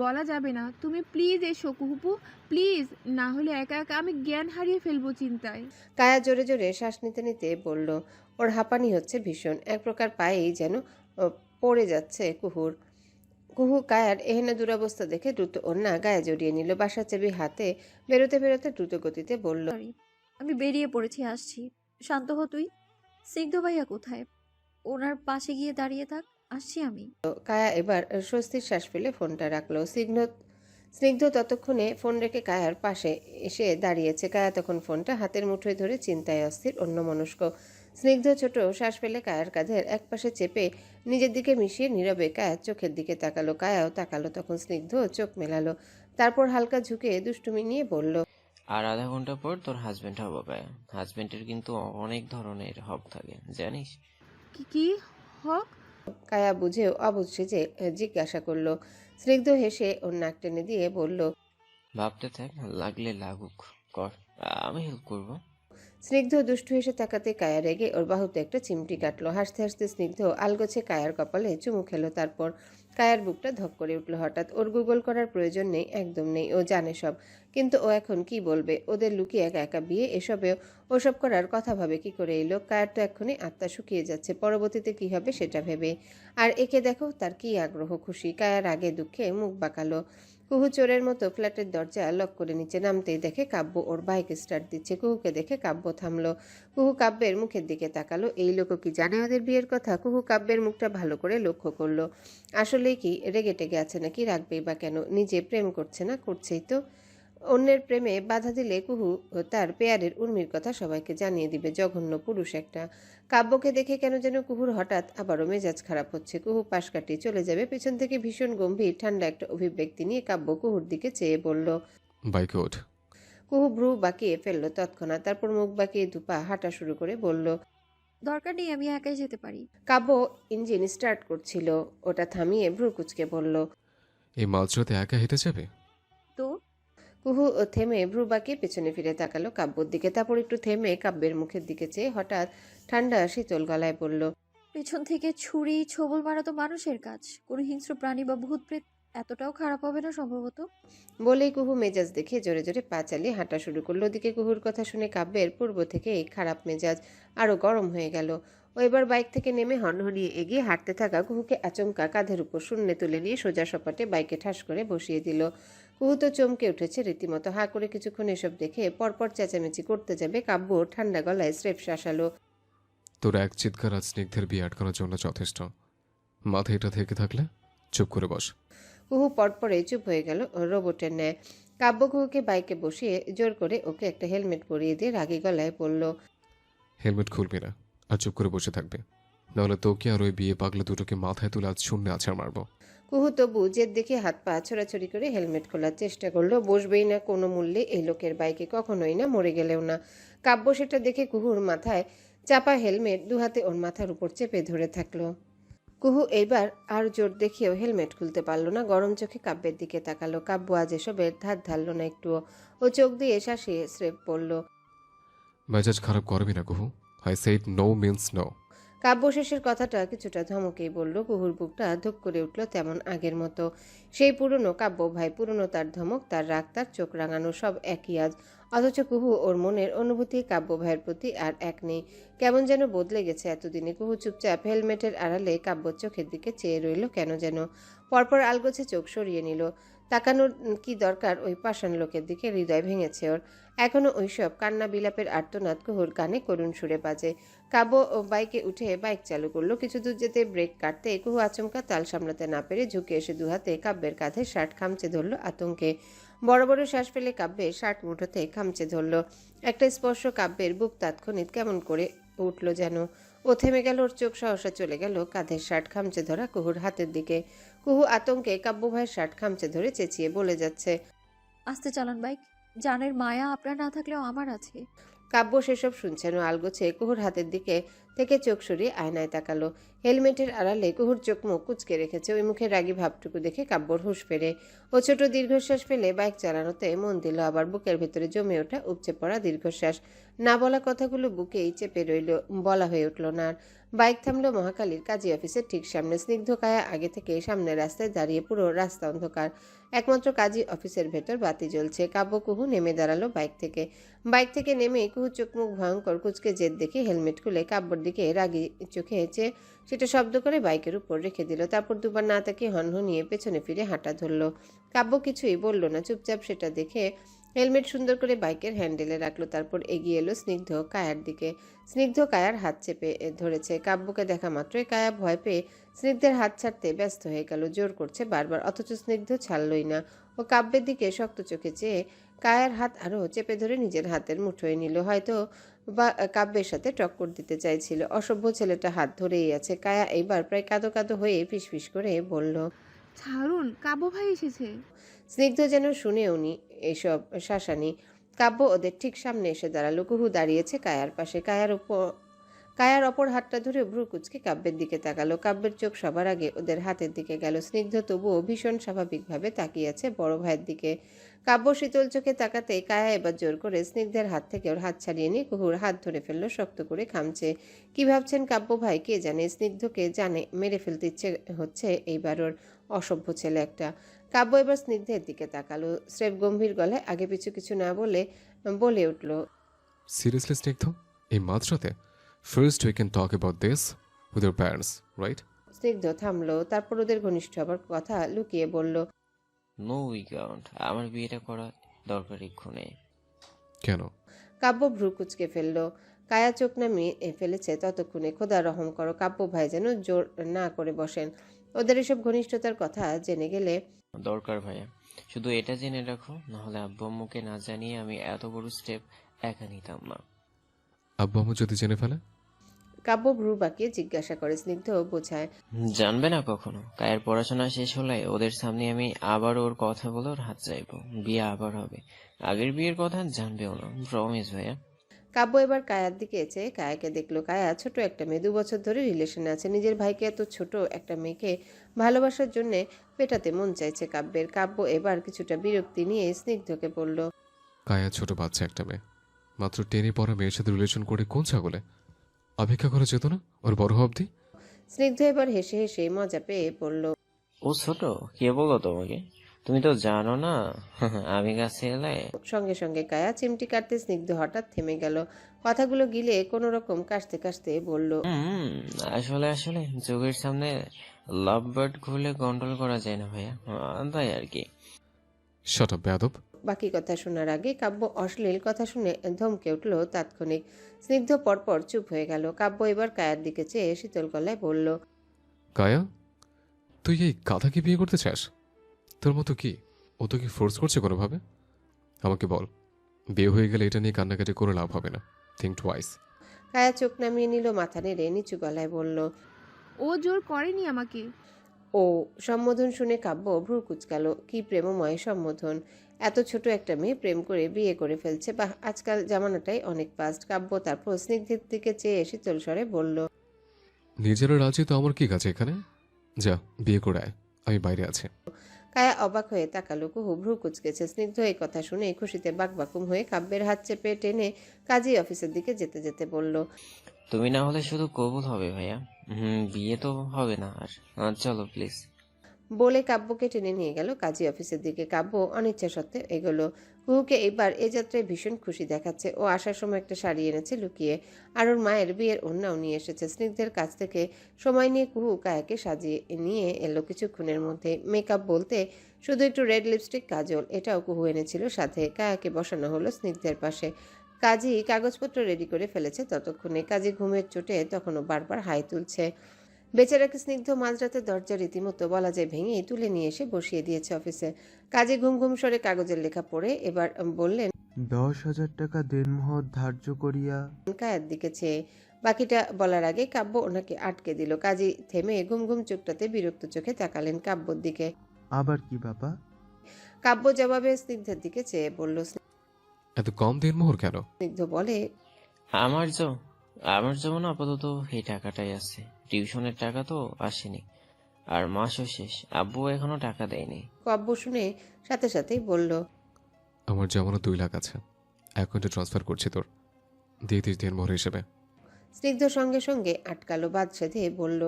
বলা যাবে না। তুমি প্লিজ এসো কুহুপু, প্লিজ। না হলে একা একা আমি জ্ঞান হারিয়ে ফেলবো চিন্তায়। কায়া জোরে জোরে শ্বাস নিতে নিতে বলল। ওর হাঁপানি হচ্ছে ভীষণ, এক প্রকার পায়েই যেন পড়ে যাচ্ছে কুহুর। কুহু কায়ার এহেন দুরবস্থা দেখে দ্রুত ওড়না গায়ে জড়িয়ে নিল, বাসার চাবি হাতে বেরোতে বেরোতে দ্রুত গতিতে বলল। সরি, আমি বেরিয়ে পড়েছি, আসছি। শান্ত হ তুই। স্নিগ্ধ ভাইয়া কোথায়? ওনার পাশে গিয়ে দাঁড়িয়ে থাক, আসছি আমি। কায়া এবার স্বস্তির শ্বাস ফেলে ফোনটা রাখলো। স্নিগ্ধ ততক্ষণে ফোন রেখে কায়ার পাশে এসে দাঁড়িয়েছে। কায়া তখন ফোনটা হাতের মুঠোয় ধরে চিন্তায় অস্থির, অন্যমনস্ক। স্নিগ্ধ ছোট শ্বাস ফেলে কায়ার কাঁধের একপাশে চেপে নিজের দিকে মিশিয়ে নীরবে কায়ার চোখের দিকে তাকালো। কায়াও তাকালো। তখন স্নিগ্ধ চোখ মেলালো, তারপর হালকা ঝুঁকে দুষ্টুমি নিয়ে বলল। আর আধা ঘন্টা পর তোর হাজবেন্ড হবো কায়া। হাজবেন্ডের কিন্তু অনেক ধরনের হক থাকে, জানিস? কি কি হক? কায়া বুঝেও অবুঝ সেজে জিজ্ঞাসা করলো। স্নিগ্ধ হেসে ওর নাক টেনে দিয়ে বলল। ভাবতে থাক, লাগলে লাগুক, কর, আমি হেল্প করবো। স্নিগ্ধ দুষ্টু হেসে তাকাতে কায়া রেগে ওর বাহুতে একটা চিমটি কাটলো। হাসতে হাসতে স্নিগ্ধ আলগোছে কায়ার কপালে চুমু খেলো। তারপর কায়ার বুকটা ধক করে উঠল হঠাৎ। ওর গুগল করার প্রয়োজন নেই, একদম নেই, ও জানে সব। কিন্তু ও এখন কি বলবে? ওদের লুকিয়ে একা একা বিয়ে, এসবেও ওসব করার কথা ভাবে কি করে এই লোক? কায়ার তো এক্ষুনি আত্মা শুকিয়ে যাচ্ছে, পরবর্তীতে কি হবে সেটা ভেবে। আর একে দেখো, তার কি আগ্রহ, খুশি। কায়ার আগে দুঃখে মুখ বাঁকালো। কুহু চোরের মতো ফ্ল্যাটের দরজা লক করে নিচে নামতেই দেখে কাব্য ওর বাইক স্টার্ট দিচ্ছে। কুহুকে দেখে কাব্য থামলো। কুহু কাব্যের মুখের দিকে তাকালো। এই লোকও কি জানে ওদের বিয়ের কথা? কুহু কাব্যের মুখটা ভালো করে লক্ষ্য করলো। আসলেই কি রেগে টেগে আছে নাকি? রাখবেই বা কেন? নিজে প্রেম করছে না? করছেই তো। অন্যের প্রেমে বাধা দিলে কুহু তার পেয়ারের উর্মির কথা সবাইকে জানিয়ে দিবে। জঘন্য পুরুষ একটা। কাব্যকে দেখে কেন যেন কুহুর হঠাৎ আবারও মেজাজ খারাপ হচ্ছে। কুহু পাশ কাটিয়ে চলে যাবে। পেছন থেকে ভীষণ গম্ভীর ঠান্ডা একটা অভিব্যক্তি নিয়ে কাব্য কুহুর দিকে চেয়ে বলল। বাইকে ওঠ। কুহু ভ্রু বাঁকিয়ে ফেললো তৎক্ষণাৎ, তারপর মুখ বাঁকিয়ে দুপা হাঁটা শুরু করে বলল। দরকার নেই, আমি একাই যেতে পারি। কাব্য ইঞ্জিন স্টার্ট করছিল, ওটা থামিয়ে ভ্রু কুচকে বলল। এই মাঝরাতে একা হেঁটে যাবে? তো কুহু থেমে ভ্রু বাঁকিয়ে পেছনে ফিরে তাকালো কাব্যর দিকে, তারপর একটু থেমে কাব্যের মুখের দিকে চেয়ে হঠাৎ ঠান্ডা শীতল গলায় বলল। পেছন থেকে ছুরি ছোবল মারা তো মানুষের কাজ, কোনো হিংস্র প্রাণী বা ভূত প্রেত এতটাও খারাপ হবে না সম্ভবত। বলেই কুহু মেজাজ দেখে জোরে জোরে পা চালিয়ে হাঁটা শুরু করলো। ওদিকে কুহুর কথা শুনে কাব্যের পূর্ব থেকে এই খারাপ মেজাজ আরো গরম হয়ে গেল। ও এবার বাইক থেকে নেমে হনহনিয়ে এগিয়ে হাঁটতে থাকা কুহুকে আচমকা কাঁধের উপর শূন্যে তুলে নিয়ে সোজা সপাটে বাইকে ঠাস করে বসিয়ে দিল। কুহু তো চমকে উঠেছে রীতিমতো। হাঁ করে কিছুক্ষণ এসব দেখে পরপর চেঁচামেচি করতে যাবে কাব্য ঠান্ডা গলায় স্রেফ শাসালো। তোর এক চিৎকার আজ স্নিগ্ধের বিয়ে আটকানোর জন্য যথেষ্ট। মাথায় এটা থেকে থাকলে চুপ করে বস। কুহু পরপরে চুপ হয়ে গেল রোবটের ন্যায়। কাব্য কুহুকে বাইকে বসিয়ে জোর করে ওকে একটা হেলমেট পরিয়ে দিয়ে রাগী গলায় বলল। হেলমেট খুলবি না আর চুপ করে বসে থাকবে, নাহলে তোকে আর ওই বিয়ে পাগলা দুটোকে মাথায় তুলে আজ শূন্যে আছাড় মারবো। কুহু তবু জেদ দেখে হাত পা ছোড়াছড়ি করে হেলমেট খোলার চেষ্টা করলো। বসবেই না কোনো মূল্যে এই লোকের বাইকে, কখনোই না, মরে গেলেও না। কাব্য সেটা দেখে কুহুর মাথায় চাপা হেলমেট দুহাতে ওর মাথার উপর চেপে ধরে থাকলো। কুহু এইবার আর জোর দেখিয়েও হেলমেট খুলতে পারলো না। গরম চোখে কাব্যের দিকে তাকালো। কাব্য আজ এসবের ধার ধারল না একটুও। ও চোখ দিয়ে শাসিয়ে স্রেফ পড়ল। মেজাজ খারাপ করবি না Kuhu. I said no means no. Kabya শেষের কথাটা কিছুটা ধমকেই বলল। কুহুর বুকটা ধুক করে উঠল তেমন আগের মতো। সেই পুরনো কাব্য ভাই, পুরনো তার ধমক, তার রাগ, তার চোখ রাঙানো, সব একই আজ। অথচ কুহু ওর মনের অনুভূতি কাব্য ভাইয়ের প্রতি আর এক নেই। কেমন যেন বদলে গেছে এতদিনে। কুহু চুপচাপ হেলমেটের আড়ালে কাব্যর চোখের দিকে চেয়ে রইল কেন যেন। পরপর আলগোছে চোখ সরিয়ে নিল। তাকানোর কি দরকার ওই পাষাণ লোকের দিকে? হৃদয় ভেঙেছে ওর। এখনো ওইসব কান্না বিলাপের আর্তনাদ কুহুর কানে করুণ সুরে বাজে। কাব্য বাইকে উঠে বাইক চালু করলো। কিছু দূর যেতে ব্রেক কাটতে কুহু আচমকা তাল সামলাতে না পেরে ঝুঁকে এসে দুহাতে কাব্যের কাঁধে শার্ট খামচে ধরল আতঙ্কে। বড় বড় শ্বাস ফেলে কাব্যের শার্ট মুঠোতে খামচে ধরল। একটা স্পর্শ কাব্যের বুক তাৎক্ষণিক কেমন করে উঠল যেন। ও থেমে গেল। ওর চোখ সহসা চলে গেল কাঁধের শার্ট খামচে ধরা কুহুর হাতের দিকে। কুহু আতঙ্কে কাব্য ভাইয়ের শার্ট খামচে ধরে চেঁচিয়ে বলে যাচ্ছে। আস্তে চালান বাইক, জানের মায়া আপনার না থাকলেও আমার আছে। কাব্য সেসব শুনছেন ও আলগোছে কুহুর হাতের দিকে থেকে চোখ সরিয়ে আয়নায় তাকালো। হেলমেটের আড়ালে কুহুর চোখ মুখ কুচকে রেখেছে। ওই মুখের রাগী ভাবটুকু দেখে কাব্যর হুঁশ ফেরে। ও ছোট দীর্ঘশ্বাস ফেলে বাইক চালানোতে মন দিল। আবার বুকের ভেতরে জমে ওঠা উপচে পড়া দীর্ঘশ্বাস। না বলা কথাগুলো বুকেই চেপে রইল, বলা হয়ে উঠল না আর। বাইক থামলো মহাকালীর কাজী অফিসের ঠিক সামনে। স্নিগ্ধ কায়া আগে থেকে সামনের রাস্তায় দাঁড়িয়ে, পুরো রাস্তা অন্ধকার। একমাত্র কাজী অফিসের ভেতর বাতি জ্বলছে। কাব্য কুহু নেমে দাঁড়ালো বাইক থেকে নেমে কুহু চোখ মুখ ভয়ঙ্কর কুচকে জেদ দেখে হেলমেট খুলে কাব্যর দিকে রাগি চোখে চেয়ে সেটা শব্দ করে বাইকের উপর রেখে দিল। তারপর দুবার না তাকিয়ে হনহনিয়ে পেছনে ফিরে হাঁটা ধরলো। কাব্য কিছুই বলল না, চুপচাপ সেটা দেখে হেলমেট সুন্দর করে বাইকের হ্যান্ডেলে রাখলো। তারপর এগিয়ে এলো স্নিগ্ধ কায়ার দিকে। স্নিগ্ধ কায়ার হাত চেপে ধরেছে। কাব্যকে দেখা মাত্রই কায়া ভয় পেয়ে স্নিগ্ধের হাত ছাড়তে ব্যস্ত হয়ে গেল। জোর করছে বারবার, অথচ স্নিগ্ধ ছাড়লই না। ও কাব্যের দিকে শক্ত চোখে চেয়ে কায়ার হাত আরও চেপে ধরে নিজের হাতের মুঠোয় নিল। হয়তো বা কাব্যের সাথে টক্কর দিতে চাইছিল। অসভ্য ছেলেটা হাত ধরেই আছে। কায়া এইবার প্রায় কাঁদো কাঁদো হয়ে ফিসফিস করে বলল। ছাড়ুন, কাব্য ভাই এসেছে। স্নিগ্ধ যেন শুনেওনি এসব শাসানি। কাব্য ওদের ঠিক সামনে এসে দাঁড়ালো। কুহু দাঁড়িয়েছে কায়ার পাশে। কায়ার অপর হাতটা ধরে ভ্রু কুচকে কাব্যের দিকে তাকালো। কাব্যের চোখ সবার আগে ওদের হাতের দিকে গেল। স্নিগ্ধ তবুও ভীষণ স্বাভাবিকভাবে তাকিয়ে আছে বড় ভাইয়ের দিকে। কাব্য শীতল চোখে তাকাতে কায়া এবার জোর করে স্নিগ্ধের হাত থেকে ওর হাত ছাড়িয়ে নিয়ে কুহুর হাত ধরে ফেললো শক্ত করে খামচে। কি ভাবছেন কাব্য ভাই কে জানে? স্নিগ্ধকে জানে মেরে ফেলতে ইচ্ছে হচ্ছে এইবার ওর। অসভ্য ছেলে একটা। কাব্য এবার স্নিগ্ধের দিকে তাকালো। স্রেফ গম্ভীর গলায় আগে পিছু কিছু না বলে বলে উঠল। সিরিয়াসলি স্নিগ্ধ, এই মাঝরাতে? First we can talk about this with your parents, right? স্নিগ্ধ থামলো। তারপর ওদের ঘনিষ্ঠ হবার কথা লুকিয়ে বলল। নো উই কাউন্ট, আমার বিয়েটা করা দরকার এক্ষুনি। কেন? কাব্য ভ্রু কুচকে ফেললো। কায়া চোখ নামিয়ে ফেলেছে ততক্ষণে। খোদা রহম করো, কাব্য ভাই যেন জোর না করে বসেন। ওদের এসব ঘনিষ্ঠতার কথা জেনে গেলে দরকার ভাইয়া, শুধু এটা জেনে রাখো, নাহলে আব্বু আম্মুকে না জানিয়ে আমি এত বড় স্টেপ একা নিতাম না। আব্বু আম্মু যদি জেনে ফেলে? কাব্য ভ্রু বাঁকিয়ে জিজ্ঞাসা করে। স্নিগ্ধ বোঝায়। জানবে না কখনো। কায়ের পড়াশোনা শেষ হলে ওদের সামনে আমি আবার ওর কথা বলে ওর হাত চাইবো, বিয়ে আবার হবে। আগের বিয়ের কথা জানবেও না, প্রমিস ভাইয়া। কাব্য এবার কায়ার দিকে চেয়ে কায়াকে দেখলো। কায়া ছোট একটা মেয়ে, 2 বছর ধরে রিলেশনে আছে। নিজের ভাইকে এত ছোট একটা মেয়েকে ভালোবাসার জন্য পেটাতে মন চাইছে কাব্যের। কাব্য এবার কিছুটা বিরক্তি নিয়ে স্নিগ্ধকে বলল। কায়া ছোট বাচ্চা একটা মেয়ে, মাত্র 10-এ পড়া মেয়ের সাথে রিলেশন করে কোন ছাগলে? অপেক্ষা করা যেত না ওর বড় হওয়া অব্দি? স্নিগ্ধ এবার হেসে হেসে মজা পেয়ে পড়ল। ও ছোট? কে বললো তোমাকে? তুমি তো জানো না আমি কাছে এলে। সঙ্গে সঙ্গে কায়া চিমটি কাটতে স্নিগ্ধ হঠাৎ থেমে গেল। কথাগুলো গিলে কোনো রকম কাশতে কাশতে বলল। হুম, আসলে আসলে চোখের সামনে লাভ বার্ড ঘুরলে কন্ট্রোল করা যায় না ভাইয়া, তাই আর কি। শাট আপ বেয়াদব। বাকি কথা শোনার আগে কাব্য অশ্লীল কথা শুনে ধমকে উঠল তাৎক্ষণিক। স্নিগ্ধ পরপর চুপ হয়ে গেল। কাব্য এবার কায়ার দিকে চেয়ে শীতল গলায় বলল। কায়া, তুই এই গাধাকে বিয়ে করতে চাস? তোর মতো কি ও তো কি ফোর্স করছে কোনোভাবে? আমাকে বল, বিয়ে হয়ে গেলে এটা নিয়ে কান্নাকাটি করে লাভ হবে না। Think twice. কায়া চোখ নামিয়ে নিল, মাথা নেড়ে নিচু গলায় বলল। ও জোর করেনি আমাকে। ও সম্বোধন শুনে কাব্য ভ্রু কুচকাল। কি প্রেমময় সম্বোধন! এত ছোট একটা মেয়ে প্রেম করে বিয়ে করে ফেলছে। বাহ, আজকাল জামানাটাই অনেক ফাস্ট। কাব্য তারপর স্নিগ্ধের দিকে চেয়ে শীতল স্বরে বলল। নিজেরা রাজি তো আমার কি কাছে এখানে? যা বিয়ে করে আয়, আমি বাইরে আছি। কায়া অবাক হয়ে তাকালো। কুহু ভ্রু কুচকেছে। স্নিগ্ধ এই কথা শুনে খুশিতে বাকবাকুম হয়ে কাব্যের হাত চেপে টেনে কাজী অফিসের দিকে যেতে যেতে বলল। তুমি না হলে শুধু কবুল হবে ভাইয়া, বিয়ে তো হবে না আর। চলো প্লিজ। বলে কাব্যকে টেনে নিয়ে গেল কাজী অফিসের দিকে। কাব্য অনিচ্ছা সত্ত্বে এগোলো। কুহুকে এবার এ যাত্রায় ভীষণ খুশি দেখাচ্ছে। ও আসার সময় একটা শাড়ি এনেছে লুকিয়ে, আর ওর মায়ের বিয়ের ওড়নাও নিয়ে এসেছে। স্নিগ্ধের কাছ থেকে সময় নিয়ে কুহু কায়াকে সাজিয়ে নিয়ে এলো কিছুক্ষণের মধ্যে। মেকআপ বলতে শুধু একটু রেড লিপস্টিক, কাজল, এটাও কুহু এনেছিল সাথে। কায়াকে বসানো হলো স্নিগ্ধের পাশে। কাজী কাগজপত্র রেডি করে ফেলেছে ততক্ষণে। কাজী ঘুমের চোটে তখনও বারবার হাই তুলছে। বেচারাকে স্নিগ্ধ মাঝরাতে দরজা রীতিমতো বলা যায় ভেঙেই তুলে নিয়ে এসে বসিয়ে দিয়েছে অফিসে। কাজে ঘুম ঘুম সরে কাগজের লেখা পড়ে এবার বললেন। 10,000 টাকা দেনমোহর ধার্য করিয়া। কায়ের দিকে চেয়ে বাকিটা বলার আগে কাব্য ওনাকে আটকে দিল। কাজী থেমে ঘুম ঘুম চোখটাতে বিরক্ত চোখে তাকালেন কাব্যর দিকে। আবার কি বাবা? কাব্য জবাবে স্নিগ্ধের দিকে চেয়ে বলল। এত কম দেনমোহর কেন? স্নিগ্ধ বলে। আমার যেমন আপাতত এই টাকাটাই আছে, টিউশনের টাকা তো আসেনি, আর মাসও শেষ, আব্বু এখনো টাকা দেয়নি। কাব্য শুনে সাথে সাথেই বলল। আমার যেমনও 2 লাখ আছে, অ্যাকাউন্টে ট্রান্সফার করছি তোর, দিয়ে দিস দেনমোহর হিসেবে। স্নিগ্ধ সঙ্গে সঙ্গে আটকালো, বাদ সেধে বলল।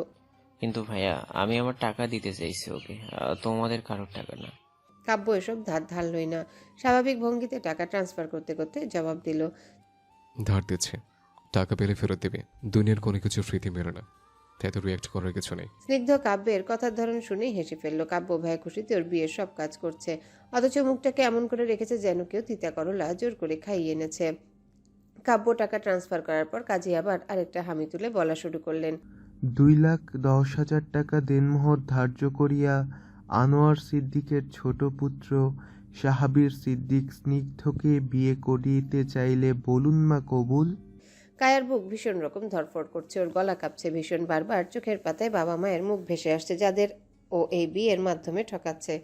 কিন্তু ভাইয়া আমি আমার টাকা দিতে চাইছি ওকে, তোমাদের কারোর টাকা না। কাব্য এসব ধার ধারলই না, স্বাভাবিক ভঙ্গিতে টাকা ট্রান্সফার করতে করতে জবাব দিল। ধার দিচ্ছে, টাকা পেলে ফেরত দেবে। দুনিয়ার কোনো কিছু ফ্রিতে মেলে না, তাই তো রিয়াক্ট করার কিছু নেই। স্নিগ্ধ কাব্যের কথার ধরন শুনে হেসে ফেলল। কাব্য ভাই খুশিতে ওর বিয়ের সব কাজ করছে, অথচ মুখটাকে এমন করে রেখেছে যেন কেউ তিতা করলা জোর করে খাইয়ে এনেছে। কাব্য টাকা ট্রান্সফার করার পর কাজী আবার আরেকটা হামি তুলে বলা শুরু করলেন। 2,10,000 টাকা দেনমোহর ধার্য করিয়া আনোয়ার সিদ্দিকের ছোট পুত্র সাহাবীর সিদ্দিক স্নিগ্ধকে বিয়ে করিতে চাইলে বলুন মা কবুল। কায়ার বুক ভীষণ রকম ধরফড় করছে, ওর গলা কাঁপছে ভীষণ। বারবার চোখের পাতায় বাবা মায়ের মুখ ভেসে আসছে, যাদের ও এই বিয়ের মাধ্যমে ঠকাচ্ছে।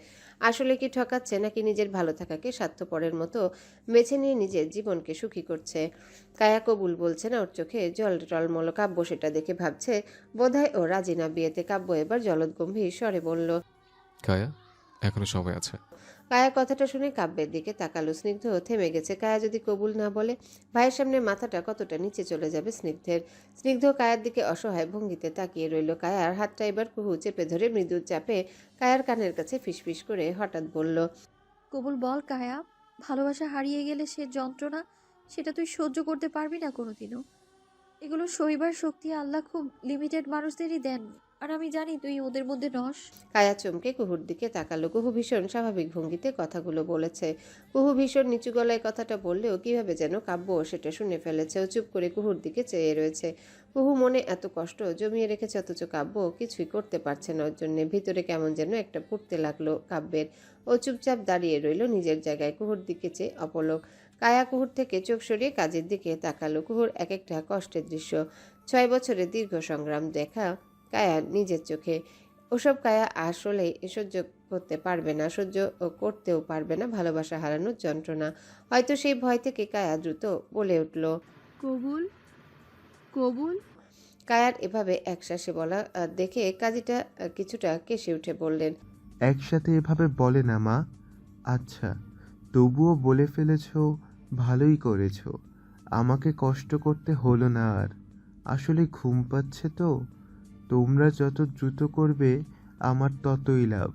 আসলে কি ঠকাচ্ছে, নাকি নিজের ভালো থাকাকে স্বার্থপরের মতো বেছে নিয়ে নিজের জীবনকে সুখী করছে? কায়া কবুল বলছে না, ওর চোখে জল টলমল। কাব্য সেটা দেখে ভাবছে বোধহয় ও রাজি না বিয়েতে। কাব্য এবার জলদগম্ভীর স্বরে বলল। কায়া, এখনো সময় আছে। কায়া কথাটা শুনে কাব্যের দিকে তাকালো। স্নিগ্ধ থেমে গেছে। কায়া যদি কবুল না বলে, ভাইয়ের সামনে মাথাটা কতটা নিচে চলে যাবে স্নিগ্ধের। স্নিগ্ধ কায়ার দিকে অসহায় ভঙ্গিতে তাকিয়ে রইল। কায়ার হাতটা এবার কুহু চেপে ধরে মৃদু চাপে কায়ার কানের কাছে ফিসফিস করে হঠাৎ বলল। কবুল বল কায়া, ভালোবাসা হারিয়ে গেলে সে যন্ত্রণা, সেটা তুই সহ্য করতে পারবি না কোনোদিনও। এগুলো সইবার শক্তি আল্লাহ খুব লিমিটেড মানুষদেরই দেন, আর আমি জানি তুই ওদের মধ্যে নস। কায়া চমকে কুহুর দিকে তাকালো। কুহু ভীষণ স্বাভাবিক ভঙ্গিতে কথাগুলো বলেছে। কুহু ভীষণ নিচু গলায় কথাটা বললেও কিভাবে যেন কাব্য সেটা শুনে ফেলেছে। ও চুপ করে কুহুর দিকে চেয়ে রয়েছে। কুহু মনে এত কষ্ট জমিয়ে রেখেছে, অথচ কাব্য কিছুই করতে পারছে না ওর জন্যে। ভিতরে কেমন যেন একটা পুড়তে লাগলো কাব্যের। ও চুপচাপ দাঁড়িয়ে রইল নিজের জায়গায়, কুহুর দিকে চেয়ে অপলক। কায়া কুহুর থেকে চোখ সরিয়ে কাজের দিকে তাকালো। কুহুর এক একটা কষ্টের দৃশ্য, 6 বছরের দীর্ঘ সংগ্রাম দেখা কায়া নিজের চোখে। ওসব কায়া আসলে সহ্য করতে পারবে না, সহ্য করতেও পারবে না ভালোবাসা হারানোর যন্ত্রণা। হয়তো সেই ভয় থেকে কায়া দ্রুত বলে উঠল। কবুল, কবুল। কায়ার এভাবে একশ্বাসে বলা দেখে কাজীটা কিছুটা কেসে উঠে বললেন। একসাথে এভাবে বলে না মা। আচ্ছা, তবুও বলে ফেলেছ, ভালোই করেছ। আমাকে কষ্ট করতে হলো না আর। আসলে ঘুম পাচ্ছে তো, তোমরা যত দ্রুত করবে আমার ততই লাভ।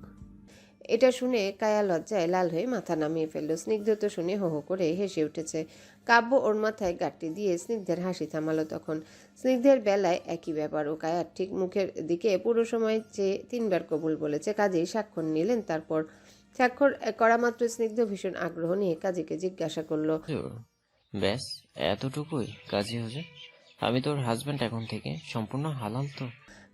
এটা শুনে কায়া লজ্জায় লাল হয়ে মাথা নামিয়ে ফেলল। স্নিগ্ধ তো শুনে হো হো করে হেসে উঠেছে। কাব্য ওর মাথায় গাঁটটি দিয়ে স্নিগ্ধের হাসি থামালো। তখন স্নিগ্ধের বেলায় একই ব্যাপার। ও কায়ার ঠিক মুখের দিকে পুরো সময় চেয়ে 3 বার কবুল বলেছে। কাজী স্বাক্ষর নিলেন। তারপর স্বাক্ষর করা মাত্র স্নিগ্ধ ভীষণ আগ্রহ নিয়ে কাজীকে জিজ্ঞাসা করলো। হুজুর, ব্যাস এতটুকুই কাজী হুজুর? আমি তোর হাজবেন্ড এখন থেকে, সম্পূর্ণ হালাল তো?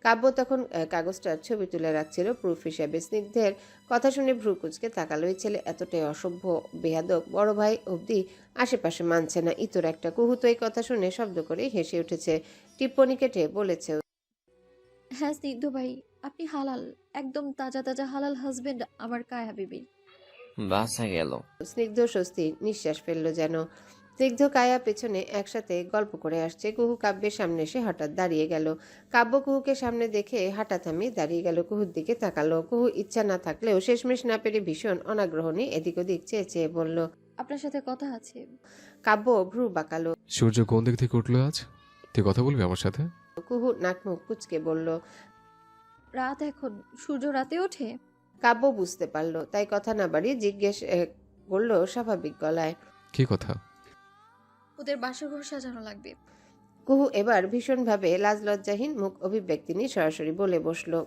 কাব্য তখন কাগজটার ছবি তুলে রাখছিল প্রুফ হিসেবে। স্নিগ্ধের কথা শুনে ভ্রু কুচকে তাকালো। এই ছেলে এতটাই অসভ্য, বেয়াদব, বড় ভাই অবধি আশেপাশে মানছে না। ইতর একটা। কুহু তো এই কথা শুনে শব্দ করে হেসে উঠেছে। টিপ্পনি কেটে বলেছে। হ্যাঁ স্নিগ্ধ ভাই, আপনি হালাল, একদম তাজা তাজা হালাল হাজবেন্ড আমার কায়া বিবির। বাসা গেল। স্নিগ্ধ স্বস্তির নিঃশ্বাস ফেললো যেন। স্নিগ্ধ কায়া পেছনে একসাথে গল্প করে আসছে। কুহু কাব্যের সামনে এসে হঠাৎ দাঁড়িয়ে গেল। কাব্য কুহুকে সামনে দেখে হাঁটা থামিয়ে দাঁড়িয়ে গেল। কুহুর দিকে তাকালো। কুহু ইচ্ছা না থাকলেও শেষমেশ না পেরে ভীষণ অনাগ্রহ নিয়ে এদিক ওদিক চেয়ে চেয়ে বলল। আপনার সাথে কথা আছে। কাব্য ভ্রু বাঁকালো। সূর্য কোন দিক থেকে উঠলো আজ? তুই কথা বলবি আমার সাথে? কুহু নাকমুখ কুচকে বলল। রাত এখন, সূর্য রাতে ওঠে? কাব্য বুঝতে পারলো, তাই কথা না বাড়িয়ে জিজ্ঞেস করলো স্বাভাবিক গলায়। কি কথা? ওদের বাসরঘর সাজানো লাগবে। কুহু এবার ভীষণভাবে লাজ লজ্জাহীন মুখ অভিব্যক্তি নিয়ে সরাসরি বলে বসলো।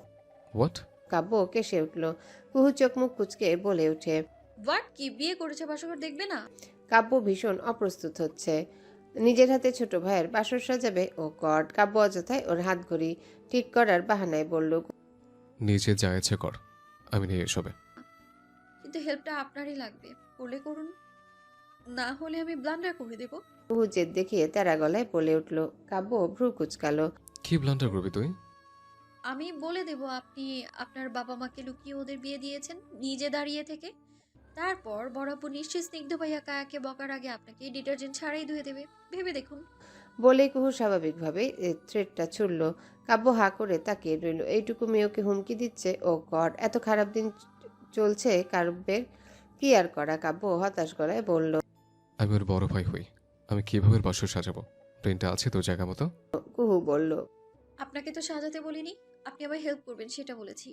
হোয়াট? কাব্য কেসে উঠল। কুহু চোখ মুখ কুচকে বলে ওঠে। হোয়াট? কি বিয়ে করেছে, বাসরঘর দেখবে না? কাব্য ভীষণ অপ্রস্তুত হচ্ছে। নিজের হাতে ছোট ভাইয়ের বাসর সাজাবে ও কট। কাব্য অযথায় ওর হাত ঘড়ি ঠিক করার বাহানায় বলল। নিজে যা ইচ্ছে কর, আমি নিয়ে এসবে। কিন্তু হেল্পটা আপনারই লাগবে, করলে করুন, না হলে আমি ব্লান্ডার করে দেব। কুহু জেদ দেখিয়ে তেরা গলায় বলে উঠল। কাব্য ভ্রু কুচকালো। কি ব্লান্ডার করবি তুই? আমি বলে দেব আপনি আপনার বাবা মাকে লুকিয়ে ওদের বিয়ে দিয়েছেন নিজে দাঁড়িয়ে থেকে। তারপর বড়াপু নিশ্চয়ই স্নিগ্ধ ভাইয়া কায়াকে বকার আগে আপনাকে ডিটারজেন্ট ছাড়াই ধুয়ে দেবে, ভেবে দেখুন। বলেই কুহু স্বাভাবিকভাবে থ্রেডটা ছুড়ল। কাব্য হা করে তাকিয়ে রইল। এইটুকু মেয়েকে হুমকি দিচ্ছে? ও গড, এত খারাপ দিন চলছে কাব্যের। কি আর করা? কাব্য হতাশ গলায় বলল। আমি ওর বড় ভাই হই, আমি কিভাবে ওর বাসর সাজাবো? প্রিন্টটা আছে তোর জায়গা মতো? কুহু বলল। আপনাকে তো সাজাতে বলিনি, আপনি আমায় হেল্প করবেন সেটা বলেছি।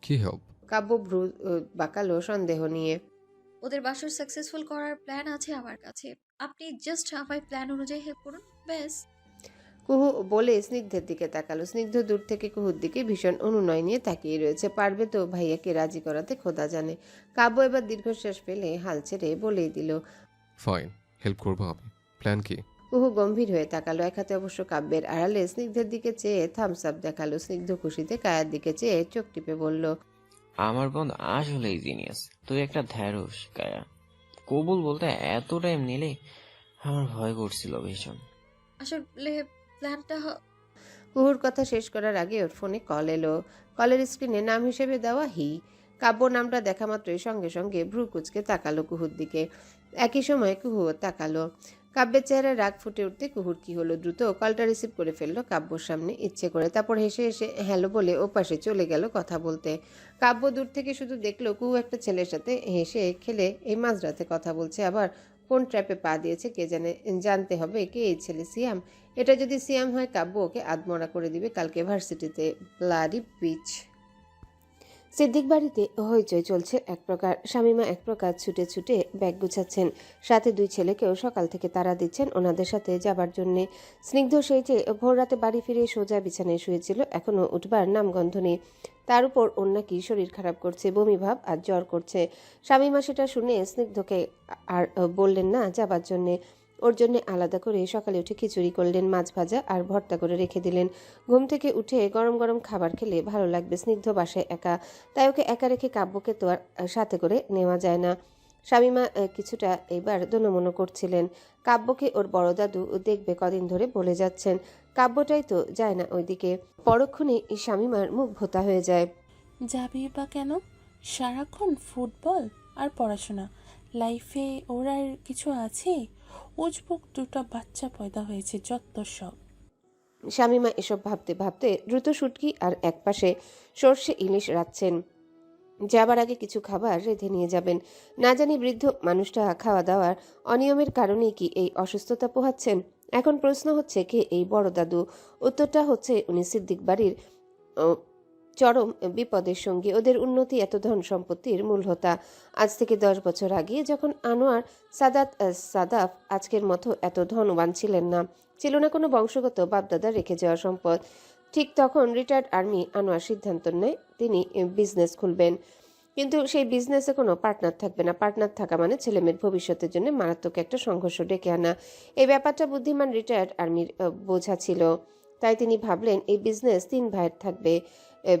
কি হেল্প? কাব্য ভ্রু বাঁকালো সন্দেহ নিয়ে। ওদের বাসর সাকসেসফুল করার প্ল্যান আছে আমার কাছে। আপনি জাস্ট আমায় প্ল্যান অনুযায়ী হেল্প করুন, ব্যাস। কুহু বলে স্নিগ্ধের দিকে তাকালো। স্নিগ্ধ দূর থেকে কুহুর দিকে ভীষণ অনুনয় নিয়ে তাকিয়ে রয়েছে। পারবে তো ভাইয়াকে রাজি করাতে খোদা জানে। কাব্য এবার দীর্ঘশ্বাস ফেলে হাল ছেড়ে বলেই দিল। ফাইন, হেল্প করবো আমি। প্ল্যান কি? কুহু গম্ভীর হয়ে তাকালো। এক হাতে অবশ্য কাব্যের আড়ালে স্নিগ্ধের দিকে চেয়ে থামস আপ দেখালো। স্নিগ্ধ খুশিতে কায়ার দিকে চেয়ে চোখ টিপে বলল, আমার বোন আসলেই জিনিয়াস। তুই একটা ঢ্যাঁড়স কায়া। কবুল বলতে এত টাইম নিলে আমার ভয় করছিল ভীষণ। আসলে প্ল্যানটা কুহুর কথা শেষ করার আগে ওর ফোনে কল এলো। কলের স্ক্রিনে নাম হিসেবে দেওয়া হি। কাব্য নামটা দেখা মাত্রই সঙ্গে সঙ্গে ভ্রু কুচকে তাকালো কুহুর দিকে। একই সময় কুহুও তাকালো। কাব্যের চেহারায় রাগ ফুটে উঠতে কুহুর কি হলো, দ্রুত কলটা রিসিভ করে ফেললো কাব্যর সামনে ইচ্ছে করে। তারপর হেসে হেসে হ্যালো বলে ওপাশে চলে গেল কথা বলতে। কাব্য দূর থেকে শুধু দেখলো কুহু একটা ছেলের সাথে হেসে খেলে এই মাঝরাতে কথা বলছে। আবার কোন ট্র্যাপে পা দিয়েছে কে জানে। জানতে হবে কে এই ছেলে। সিয়াম? এটা যদি সিয়াম হয় কাব্য ওকে আধমরা করে দিবে কালকে ভার্সিটিতে। Bloody pitch. সিদ্দিক বাড়িতে হইচই চলছে এক প্রকার। শামীমা এক প্রকার ছুটে ছুটে ব্যাগ গুছাচ্ছেন, সাথে দুই ছেলেকেও সকাল থেকে তাড়া দিচ্ছেন ওনাদের সাথে যাবার জন্যে। স্নিগ্ধ সেই যে ভোর রাতে বাড়ি ফিরে সোজা বিছানায় শুয়েছিল, এখনও উঠবার নামগন্ধ নেই। তার উপর ওর নাকি শরীর খারাপ করছে, বমি ভাব আর জ্বর করছে। শামীমা সেটা শুনে স্নিগ্ধকে আর বললেন না যাবার জন্যে। ওর জন্য আলাদা করে সকালে উঠে খিচুড়ি করলেন, মাছ ভাজা আর ভর্তা করে রেখে দিলেন। ঘুম থেকে উঠে গরম গরম খাবার খেলে ভালো লাগবে। স্নিগ্ধ বাসায় একা, তাই ওকে একা রেখে কাব্যকে তো আর সাথে করে নেওয়া যায় না। শামীমা কিছুটা এবার দোনমনো করছিলেন। কাব্যকে ওর বড় দাদু দেখবে কদিন ধরে বলে যাচ্ছেন। কাব্যটাই তো যায় না ওইদিকে। পরক্ষণে শামীমার মুখ ভোতা হয়ে যায়। যাবি বা কেন? সারাক্ষণ ফুটবল আর পড়াশোনা, লাইফে ওর আর কিছু আছে? উজবুক দুটো বাচ্চা পয়দা হয়েছে, যত সব। শামীমা এসব ভাবতে ভাবতে দ্রুত শুটকি আর একপাশে সর্ষে ইলিশ রাখছেন। যাবার আগে কিছু খাবার রেঁধে নিয়ে যাবেন। না জানি বৃদ্ধ মানুষটা খাওয়া দাওয়ার অনিয়মের কারণেই কি এই অসুস্থতা পোহাচ্ছেন। এখন প্রশ্ন হচ্ছে কে এই বড় দাদু? উত্তরটা হচ্ছে উনি সিদ্দিক বাড়ির চরম বিপদের সঙ্গী। ওদের উন্নতি এত ধন সম্পত্তির মূল হোতা। আজ থেকে 10 বছর আগে যখন আনোয়ার সাদাফ আজকের মতো এত ধনবান ছিলেন না, ছিল না কোনো বংশগত বাপদাদা রেখে যাওয়া সম্পদ, ঠিক তখন রিটায়ার্ড আর্মি আনোয়ার সিদ্ধান্ত নেয় তিনি বিজনেস খুলবেন। কিন্তু সেই বিজনেসে কোনো পার্টনার থাকবে না। পার্টনার থাকা মানে ছেলেমেয়ের ভবিষ্যতের জন্য মারাত্মক একটা সংঘর্ষ ডেকে আনা। এই ব্যাপারটা বুদ্ধিমান রিটায়ার্ড আর্মির বোঝা ছিল। তাই তিনি ভাবলেন এই বিজনেস 3 ভাইয়ের থাকবে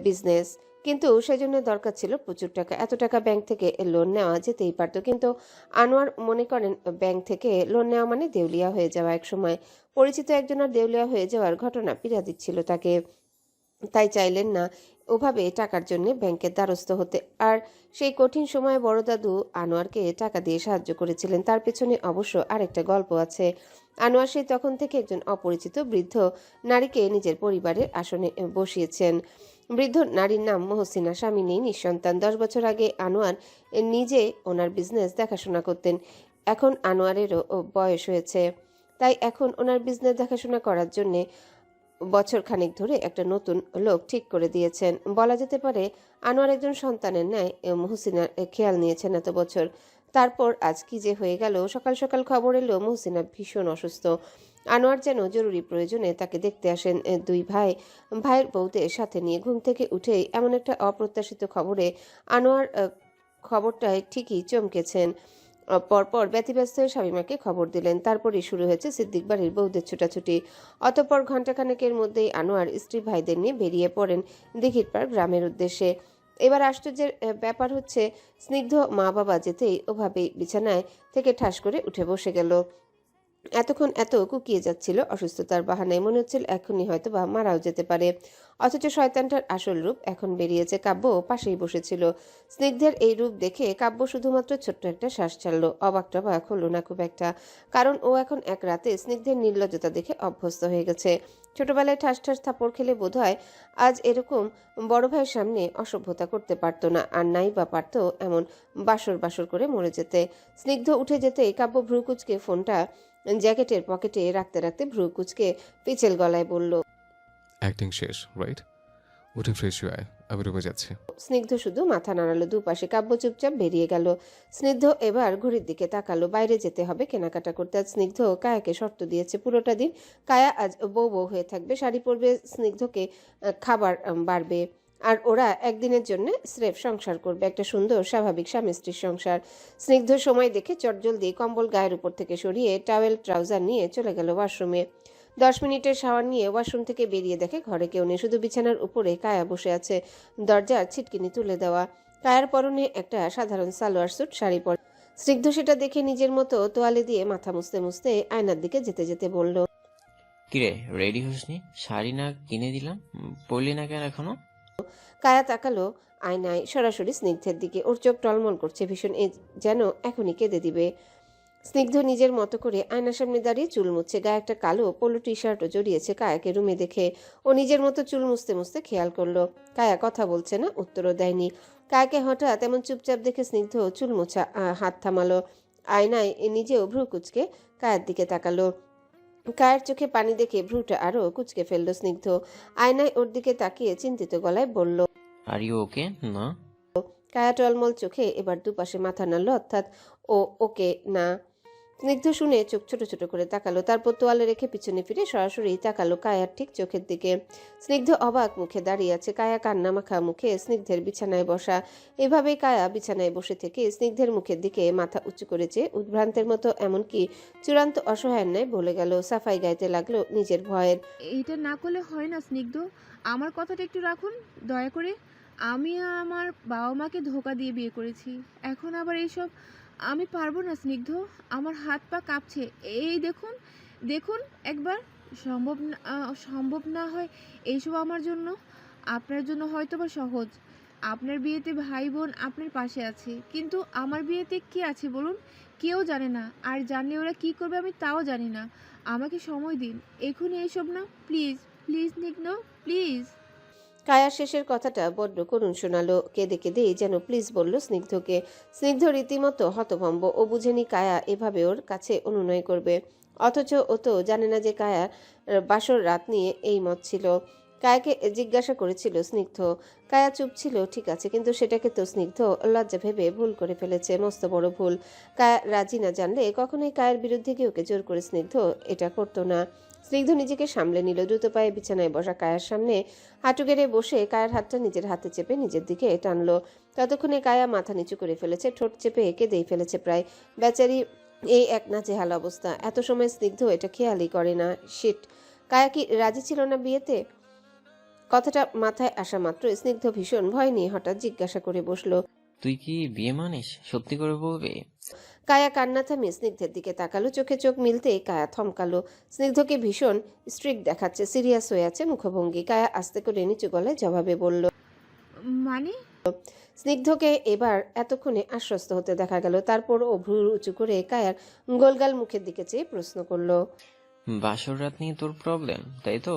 বিজনেস। কিন্তু সেজন্য দরকার ছিল প্রচুর টাকা। এত টাকা ব্যাংক থেকে লোন নেওয়া যেতেই পারত, কিন্তু আনোয়ার মনে করেন ব্যাংক থেকে লোন নেওয়া মানে দেউলিয়া হয়ে যাওয়া। এক সময় পরিচিত একজনের দেউলিয়া হয়ে যাওয়ার ঘটনা পীড়া দিচ্ছিল তাকে। তাই চাইলেন না ওভাবে টাকার জন্য ব্যাংকের দ্বারস্থ হতে। আর সেই কঠিন সময়ে বড় দাদু আনোয়ারকে টাকা দিয়ে সাহায্য করেছিলেন। তার পেছনে অবশ্য আরেকটা গল্প আছে। আনোয়ার সেই তখন থেকে একজন অপরিচিত বৃদ্ধ নারীকে নিজের পরিবারের আসনে বসিয়েছেন। বৃদ্ধ নারীর নাম মহসিনা, স্বামী নেই, নিঃসন্তান। 10 বছর আগে আনোয়ার নিজে ওনার বিজনেস দেখাশোনা করতেন। এখন আনোয়ারেরও বয়স হয়েছে, তাই এখন ওনার বিজনেস দেখাশোনা করার জন্যে বছর খানেক ধরে একটা নতুন লোক ঠিক করে দিয়েছেন। বলা যেতে পারে আনোয়ার একজন সন্তানের ন্যায় মহসিনার খেয়াল নিয়েছেন এত বছর। তারপর আজ কি যে হয়ে গেল। সকাল সকাল খবর এলো মহসিনা ভীষণ অসুস্থ। আনোয়ার যেন জরুরি প্রয়োজনে তাকে দেখতে আসেন। দুই ভাইয়ের বউদের সাথে নিয়ে ঘুম থেকে উঠেই এমন একটা অপ্রত্যাশিত খবরে আনোয়ার খবরটায় ঠিকই চমকেছেন। পরপর ব্যতিব্যস্ত হয়ে শামীমাকে খবর দিলেন। তারপরই শুরু হয়েছে সিদ্দিক বাড়ির বউদের ছুটাছুটি। অতঃপর ঘণ্টাখানেকের মধ্যেই আনোয়ার স্ত্রী ভাইদের নিয়ে বেরিয়ে পড়েন দিঘির পাড় গ্রামের উদ্দেশ্যে। এবার আশ্চর্যের ব্যাপার হচ্ছে স্নিগ্ধ মা বাবা যেতেই ওভাবেই বিছানায় থেকে ঠাস করে উঠে বসে গেল। এতক্ষণ এত কুকিয়ে যাচ্ছিল অসুস্থতার বাহানায়, মনে হচ্ছিল এখনই হয়তো বা মারাও যেতে পারে। অথচ শয়তানটার আসল রূপ এখন বেরিয়েছে। কাব্য পাশেই বসেছিল। স্নিগ্ধের এই রূপ দেখে কাব্য শুধুমাত্র ছোট্ট একটা শ্বাস ছাড়ল। অবাক টবাক হলো না খুব একটা, কারণ ও এখন এক রাতে স্নিগ্ধের নির্লজ্জতা দেখে অভ্যস্ত হয়ে গেছে। ছোটবেলায় ঠাস ঠাস থাপড় খেলে বোধহয় আজ এরকম বড় ভাইয়ের সামনে অসভ্যতা করতে পারতো না। আর নাই বা পারতো এমন বাসর বাসর করে মরে যেতে। স্নিগ্ধ উঠে যেতেই কাব্য ভ্রু কুচকে ফোনটা জ্যাকেটের পকেটে রাখতে রাখতে ভ্রু কুচকে পিছেল গলায় বলল, অ্যাক্টিং শেষ, রাইট? উঠে ফ্রেশ হয়ে আয়, আমি রুমে যাচ্ছি। স্নিগ্ধ শুধু মাথা নাড়ালো দুপাশে। কাব্য চুপচাপ বেরিয়ে গেল। স্নিগ্ধ এবার ঘড়ির দিকে তাকালো। বাইরে যেতে হবে কেনাকাটা করতে। আজ স্নিগ্ধ কায়াকে শর্ত দিয়েছে পুরোটা দিন কায়া আজ বউ বউ হয়ে থাকবে, শাড়ি পরবে, স্নিগ্ধকে খাবার বাড়বে, আর ওরা একদিনের জন্য স্রেফ সংসার করবে, একটা সুন্দর স্বাভাবিক স্বামী স্ত্রীর সংসার। স্নিগ্ধ সময় দেখে চটজলদি কম্বল গায়ের উপর থেকে সরিয়ে টাওয়েল ট্রাউজার নিয়ে চলে গেল ওয়াশরুমে। 10 মিনিটের শাওয়ার নিয়ে ওয়াশরুম থেকে বেরিয়ে দেখে ঘরে কেউ নেই, শুধু বিছানার উপরে কায়া বসে আছে, দরজার ছিটকিনি তুলে দেওয়া। কায়ার পরনে একটা সাধারণ সালোয়ার স্যুট, শাড়ি পরে। স্নিগ্ধ সেটা দেখে নিজের মতো তোয়ালে দিয়ে মাথা মুছতে মুছতে আয়নার দিকে যেতে যেতে বলল, কিরে, রেডি হসনি? শাড়ি না কিনে দিলাম, পরলি না কেন এখনো? কায়া তাকালো আয়নায় সরাসরি স্নিগ্ধের দিকে। ওর চোখ টলমল করছে ভীষণ, যেন এখনই কেঁদে দিবে। স্নিগ্ধ নিজের মতো করে আয়নার সামনে দাঁড়িয়ে চুল মুছছে, গায়ে একটা কালো পোলো টি শার্টও জড়িয়েছে। কায়াকে রুমে দেখে ও নিজের মতো চুল মুছতে মুছতে খেয়াল করলো কায়া কথা বলছে না, উত্তরও দেয়নি। কায়াকে হঠাৎ এমন চুপচাপ দেখে স্নিগ্ধ চুল মোছা হাত থামালো। আয়নায় নিজেও ভ্রু কুচকে কায়ার দিকে তাকালো। কায়ার চোখে পানি দেখে ভ্রুটা আরো কুচকে ফেললো স্নিগ্ধ। আয়নায় ওর দিকে তাকিয়ে চিন্তিত গলায় বলল, আর ইউ ওকে না? কায়া টলমল চোখে এবার দুপাশে মাথা নাড়ল, অর্থাৎ ও ওকে না। স্নিগ্ধ শুনে চোখ ছোট ছোট করে তাকালো, তারপর তোয়ালে রেখে পিছনে ফিরে সরাসরি তাকালো কায়ার ঠিক চোখের দিকে। স্নিগ্ধ অবাক মুখে দাঁড়িয়ে আছে, কায়া কান্না মাখা মুখে স্নিগ্ধের বিছানায় বসা। এভাবেই কায়া বিছানায় বসে থেকে স্নিগ্ধের মুখের দিকে মাথা উঁচু করেছে উদ্ভ্রান্তের মতো, এমনকি চূড়ান্ত অসহায়ের ন্যায় বলে গেল। সাফাই গাইতে লাগলো নিজের ভয়ের। এইটা না করলে হয় না স্নিগ্ধ, আমার কথাটা একটু রাখুন দয়া করে। আমি আমার বাবা মাকে ধোকা দিয়ে বিয়ে করেছি, এখন আবার এইসব আমি পারবো না স্নিগ্ধ। আমার হাত পা কাঁপছে, এই দেখুন দেখুন একবার। সম্ভব না হয় এইসব আমার জন্য, আপনার জন্য হয়তো বা সহজ। আপনার বিয়েতে ভাই বোন আপনার পাশে আছে, কিন্তু আমার বিয়েতে কে আছে বলুন? কেউ জানে না, আর জানলে ওরা কি করবে আমি তাও জানি না। আমাকে সময় দিন, এখনই এইসব না, প্লিজ প্লিজ স্নিগ্ধ, প্লিজ। কায়ার শেষের কথাটা বড্ড করুণ শোনালো, কেঁদে কেঁদেই যেন প্লিজ বলল স্নিগ্ধকে। স্নিগ্ধ রীতিমতো হতভম্ব, ও বুঝেনি কায়া এভাবে ওর কাছে অনুনয় করবে, অথচ ও তো জানে না যে কায়া বাসর রাত নিয়ে এই মত ছিল। কায়াকে জিজ্ঞাসা করেছিল স্নিগ্ধ। কায়া চুপ ছিল ঠিক আছে, কিন্তু সেটাকে তো স্নিগ্ধ লজ্জা ভেবে ভুল করে ফেলেছে, মস্ত বড় ভুল। কায়া রাজি না জানলে কখনোই কায়ার বিরুদ্ধে গিয়ে ওকে জোর করে স্নিগ্ধ এটা করতো না। স্নিগ্ধ নিজেকে সামলে নিল, দ্রুত পায়ে বিছানায় বসা কায়ার সামনে হাঁটু গেড়ে বসে কায়ার হাতটা নিজের হাতে চেপে নিজের দিকে টানলো। ততক্ষণে কায়া মাথা নিচু করে ফেলেছে, ঠোঁট চেপে কেঁদেই ফেলেছে প্রায়। বেচারি এই এক নাজেহাল অবস্থা, এত সময় স্নিগ্ধ এটা খেয়ালই করে না। শিট, কায়া কি রাজি ছিল না বিয়েতে? কথাটা মাথায় আসা মাত্র স্নিগ্ধ ভীষণ ভয় নিয়ে হঠাৎ জিজ্ঞাসা করে বসলো, তুই কি বিয়ে মানিস? সত্যি করে বলবি? কায়া কান্না থামিয়ে স্নিগ্ধের দিকে তাকালো, চোখে চোখ মিলতেই কায়া থমকালো। স্নিগ্ধকে ভীষণ স্ট্রিক্ট দেখাচ্ছে, সিরিয়াস হয়ে আছে মুখভঙ্গি। কায়া আস্তে করে নিচু গলায় জবাবে বলল, মানে? স্নিগ্ধকে এবার এতক্ষণে আশ্বস্ত হতে দেখা গেল, তারপর ও ভ্রু উঁচু করে কায়ার গোলগাল মুখের দিকে চেয়ে প্রশ্ন করলো। বাসর রাত নিয়ে তোর প্রবলেম, তাই তো?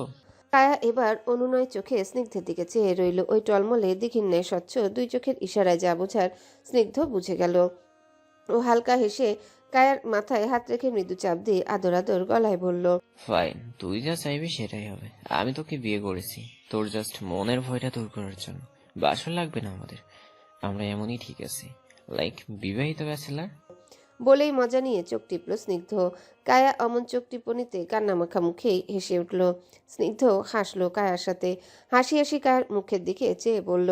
কায়া এবার অনুনয় চোখে স্নিগ্ধের দিকে চেয়ে রইল। ওই টলমলে দিঘির ন্যায় স্বচ্ছ দুই চোখের ইশারায় যা বোঝার স্নিগ্ধ বুঝে গেল। ও হালকা হেসে কায়ার মাথায় হাত রেখে মৃদু চাপ দিয়ে আদর আদর গলায় বলল, ফাইন, তুই যা চাইবি সেটাই হবে। আমি তোকে বিয়ে করেছি তোর জাস্ট মনের ভয়টা দূর করার জন্য। বাসর লাগবে না আমাদের, আমরা এমনই ঠিক আছি, লাইক বিবাহিত ব্যাচেলার। বলেই মজা নিয়ে চোখ টিপল স্নিগ্ধ। কায়া অমন চোখ টিপনিতে কান্নামাখা মুখেই হেসে উঠল। স্নিগ্ধ হাসলো কায়ার সাথে, হাসি হাসি কায়ার মুখের দিকে চেয়ে বলল,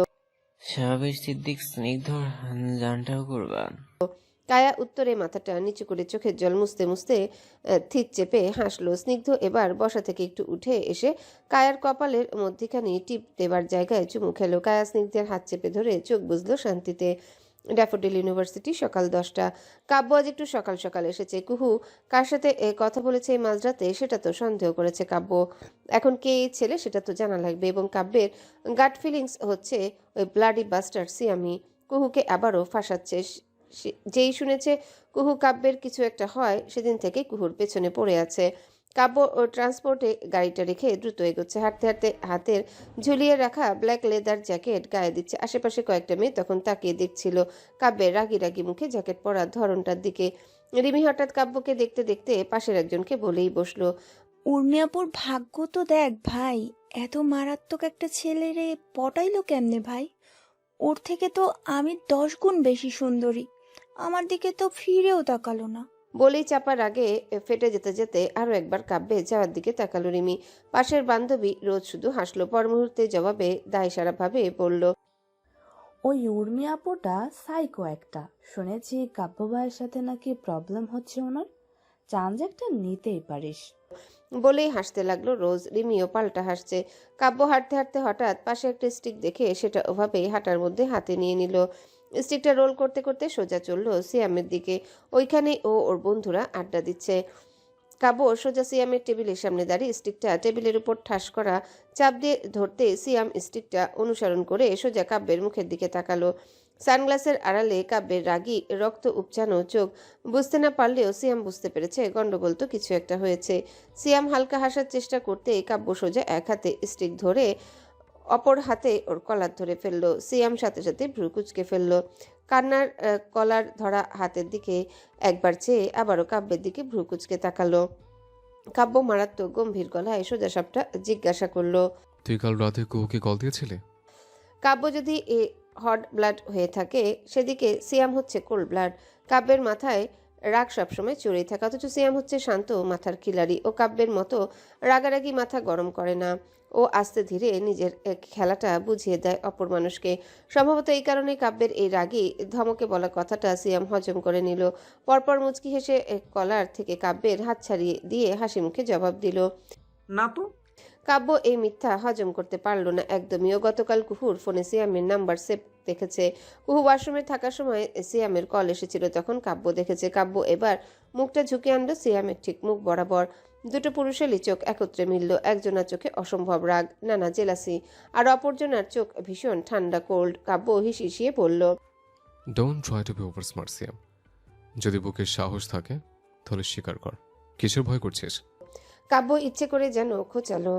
শাহাবের সিদ্দিক স্নিগ্ধর জানটাও কুরবান। কায়া উত্তরে মাথাটা নিচু করে চোখের জল মুছতে মুছতে থিত চেপে হাসলো। স্নিগ্ধ এবার বসা থেকে একটু উঠে এসে কায়ার কপালের মধ্যিখানে টিপ দেবার জায়গায় চুমু খেলো। কায়া স্নিগ্ধের হাত চেপে ধরে চোখ বুঝলো শান্তিতে। ড্যাফোডিল ইউনিভার্সিটি, সকাল 10টা। কাব্য আজ একটু সকাল সকাল এসেছে। কুহু কার সাথে কথা বলেছে এই মাঝরাতে সেটা তো সন্দেহ করেছে কাব্য। এখন কে এই ছেলে সেটা তো জানা লাগবে, এবং কাব্যের গাট ফিলিংস হচ্ছে ওই ব্লাডি বাস্টার সিয়ামি কুহুকে আবারও ফাঁসাচ্ছে। যেই শুনেছে কুহু কাব্যের কিছু একটা হয়, সেদিন থেকে কুহুর পেছনে পড়ে আছে। কাব্য ও ট্রান্সপোর্টে গাড়িটা রেখে দ্রুত এগোচ্ছে, হাঁটতে হাঁটতে হাতের ঝুলিয়ে রাখা ব্ল্যাক লেদার জ্যাকেট গায়ে দিচ্ছে। আশেপাশে কয়েকটা মেয়ে তখন তাকিয়ে দেখছিল কাব্যের রাগি রাগি মুখে জ্যাকেট পরার ধরনটার দিকে। রিমি হঠাৎ কাব্যকে দেখতে দেখতে পাশের একজনকে বলেই বসলো, উর্মিয়াপুর ভাগ্য তো দেখ ভাই, এত মারাত্মক একটা ছেলেরে পটাইলো কেমনে ভাই? ওর থেকে তো আমি 10 গুণ বেশি সুন্দরী। আমার দিকে তো ফিরেও তাকালো না। বলেই চাপার আগে ফেটে যেতে যেতে আরো একবার কাব্যে যাওয়ার দিকে তাকালো রিমি। পাশের বান্ধবী রোজ শুধু হাসলো, পর মুহূর্তে জবাবে দায়সারা ভাবে বলল, ওই উর্মি আপুটা সাইকো একটা। শুনেছি কাব্য ভাইয়ের সাথে নাকি প্রবলেম হচ্ছে ওনার। চান্স একটা নিতেই পারিস। বলেই হাসতে লাগলো রোজ। রিমিও পাল্টা হাসছে। কাব্য হাঁটতে হাঁটতে হঠাৎ পাশে একটা স্টিক দেখে সেটা ওভাবেই হাঁটার মধ্যে হাতে নিয়ে নিল। স্টিকটা রোল করতে করতে সোজা চললো সিয়ামের দিকে। ওইখানে ও ওর বন্ধুরা আড্ডা দিচ্ছে। কাব্য সোজা সিয়ামের টেবিলের সামনে দাঁড়িয়ে স্টিকটা টেবিলের উপর ঠাস করা চাপ দিয়ে ধরতে সিয়াম স্টিকটা অনুসরণ করে সোজা কাব্যের মুখের দিকে তাকালো। সানগ্লাসের আড়ালে কাব্যের রাগী রক্ত উপচানো চোখ বুঝতে না পারলেও সিয়াম বুঝতে পেরেছে গন্ডগোল তো কিছু একটা হয়েছে। সিয়াম হালকা হাসার চেষ্টা করতে কাব্য সোজা এক হাতে স্টিক ধরে অপর হাতে ওর কলার ধরে ফেললো। সিয়াম সাথে সাথে ভ্রু কুচকে ফেললো। কান্নার কলার ধরা হাতের দিকে একবার চেয়ে আবারও কাব্যের দিকে ভ্রু কুচকে তাকালো। কাব্য মারাত্মক গম্ভীর গলায় সোজা সাপটা জিজ্ঞাসা করলো, তুই কাল রাতে কুহুকে কল দিয়েছিলি? কাব্য যদি হট ব্লাড হয়ে থাকে সেদিকে সিয়াম হচ্ছে কোল্ড ব্লাড। কাব্যের মাথায় রাগ সবসময় চড়েই থাকে, অথচ সিয়াম হচ্ছে শান্ত মাথার খিলাড়ি। ও কাব্যের মতো রাগারাগি মাথা গরম করে না। ও আস্তে ধীরে নিজের খেলাটা বুঝিয়ে দেয় অপর মানুষকে। সম্ভবত এই কারণে কাব্যের এই রাগী ধমকে বলা কথাটা সিয়াম হজম করে নিল। পরপর মুচকি হেসে কলার থেকে কাব্যের হাত ছাড়িয়ে দিয়ে হাসি মুখে জবাব দিল, না তো। কাব্য এই মিথ্যা হজম করতে পারল না একদমই। ও গতকাল কুহুর ফোনে সিয়ামের নাম্বার সেভ দেখেছে। কুহু ওয়াশরুমে থাকার সময় সিয়ামের কল এসেছিল, তখন কাব্য দেখেছে। কাব্য এবার মুখটা ঝুঁকে আনলো সিয়ামের ঠিক মুখ বরাবর। দুটো পুরুষেরই চোখ একত্রে মিলল। একজনের চোখে অসম্ভব রাগ, নানা জেলাসি, আর অপরজনের চোখ ভীষণ ঠান্ডা কোল্ড। কাব্য হিসিয়ে বলল, don't try to be over smart Siam. যদি বুকের সাহস থাকে তাহলে স্বীকার কর। কিসের ভয় করছিস? কাব্য ইচ্ছে করে যেন খোঁচালো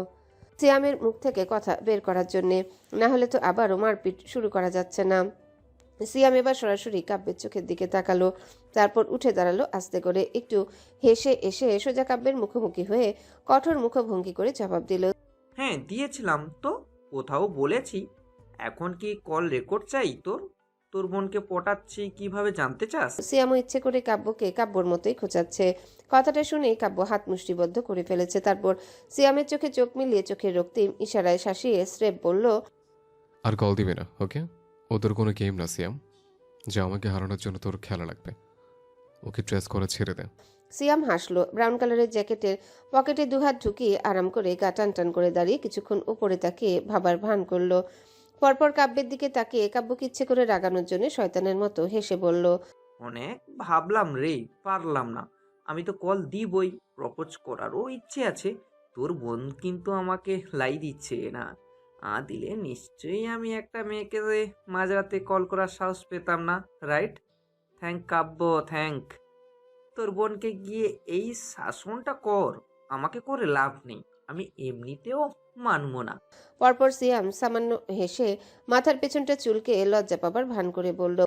সিয়ামের মুখ থেকে কথা বের করার জন্যে, না হলে তো আবারও মারপিট শুরু করা যাচ্ছে না। সিয়াম এবার সরাসরি কাব্যের চোখের দিকে তাকালো, তারপর উঠে দাঁড়ালো আস্তে করে। একটু হেসে এসে সোজা কাব্যের মুখোমুখি হয়ে কঠোর মুখভঙ্গি করে জবাব দিল, হ্যাঁ দিয়েছিলাম তো, কোথাও বলেছি। এখন কি কল রেকর্ড চাই তোর? তোর বোনকে পটাচ্ছি কিভাবে জানতে চাস? সিয়ামও ইচ্ছে করে কাব্যকে কাব্যর মতোই খোঁচাচ্ছে। কথাটা শুনেই কাব্য হাত মুষ্টিবদ্ধ করে ফেলেছে। তারপর সিয়ামের চোখে চোখ মিলিয়ে চোখের রক্তিম ইশারায় শাসিয়ে স্রেফ বলল, আর কল দিবি না, ওকে? ওদের কোনো গেম না সিয়াম, যে আমাকে হারানোর জন্য তোর খেলা লাগবে। ওকে ট্রেস করা ছেড়ে দে। সিয়াম হাসলো। ব্রাউন কালারের জ্যাকেটের পকেটে দুহাত ঢুকিয়ে আরাম করে গা টান টান করে দাঁড়িয়ে কিছুক্ষণ উপরে তাকিয়ে ভাবার ভান করলো। পরপর কাব্যের দিকে তাকিয়ে কাব্যকে ইচ্ছে করে রাগানোর জন্য শয়তানের মতো হেসে বলল, অনেক ভাবলাম রে, পারলাম না। আমি তো কল দিবই, প্রপোজ করারও ইচ্ছে আছে। তোর বোন কিন্তু আমাকে লাই দিচ্ছে না। দিলে নিশ্চয়ই আমি একটা মেয়েকে মাঝরাতে কল করার সাহস পেতাম না, রাইট? থ্যাংক কাব্য, থ্যাংক। তোর বোনকে গিয়ে এই শাসনটা কর, আমাকে করে লাভ নেই। আমি এমনিতেও মানবো না। পরপর সিয়াম সামান্য হেসে মাথার পেছনটা চুলকে লজ্জা পাবার ভান করে বলল,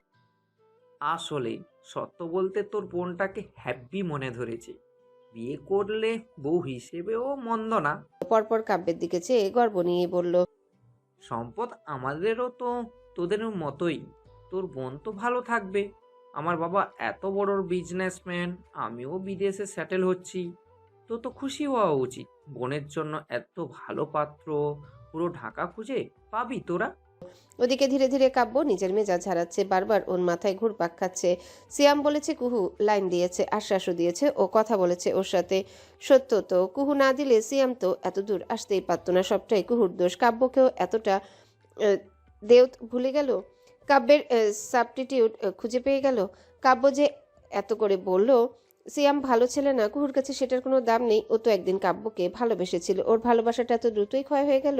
আসলে সত্য বলতে তোর বোনটাকে হ্যাপি মনে ধরেছে। বিয়ে করলে বউ হিসেবেও মন্দ না। পরপর কাব্যের দিকে চেয়ে গর্ব নিয়ে বলল, সম্পদ আমাদেরও তো তোদের মতোই। তোর বোন তো ভালো থাকবে। আমার বাবা এত বড় বিজনেসম্যান, আমিও বিদেশে সেটেল হচ্ছি। তো খুশি হওয়া উচিত। বোনের জন্য এত ভালো পাত্র পুরো ঢাকা খুঁজে পাবি তোরা। ওদিকে ধীরে ধীরে কাব্য নিজের মেজাজ হারাচ্ছে, বারবার ওর মাথায় ঘুরপাক খাচ্ছে। সিয়াম বলেছে কুহু লাইন দিয়েছে, আশ্বাসও দিয়েছে, ও কথা বলেছে ওর সাথে। সত্য তো, কুহু না দিলে সিয়াম তো এত দূর আসতেই পারত না। সবটাই কুহুর দোষ। কাব্যকেও এতটা দেউত ভুলে গেল, কাব্যের সাবস্টিটিউট খুঁজে পেয়ে গেল। কাব্য যে এত করে বলল সিয়াম ভালো ছেলে না, কুহুর কাছে সেটার কোনো দাম নেই। ও তো একদিন কাব্যকে ভালোবেসেছিল, ওর ভালোবাসাটা এত দ্রুতই ক্ষয় হয়ে গেল।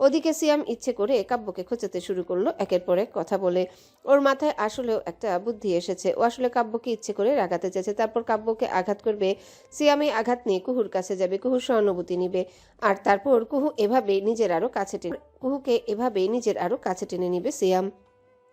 ওদিকে সিয়াম ইচ্ছে করে কাব্যকে খোঁচাতে শুরু করলো একের পর এক কথা বলে। ওর মাথায় আসলেও একটা বুদ্ধি এসেছে। ও আসলে কাব্যকে ইচ্ছে করে রাগাতে চেয়েছে, তারপর কাব্যকে আঘাত করবে। সিয়াম এই আঘাত নিয়ে কুহুর কাছে যাবে, কুহুর সহানুভূতি নিবে, আর তারপর কুহুকে এভাবেই নিজের আরো কাছে টেনে নিবে সিয়াম।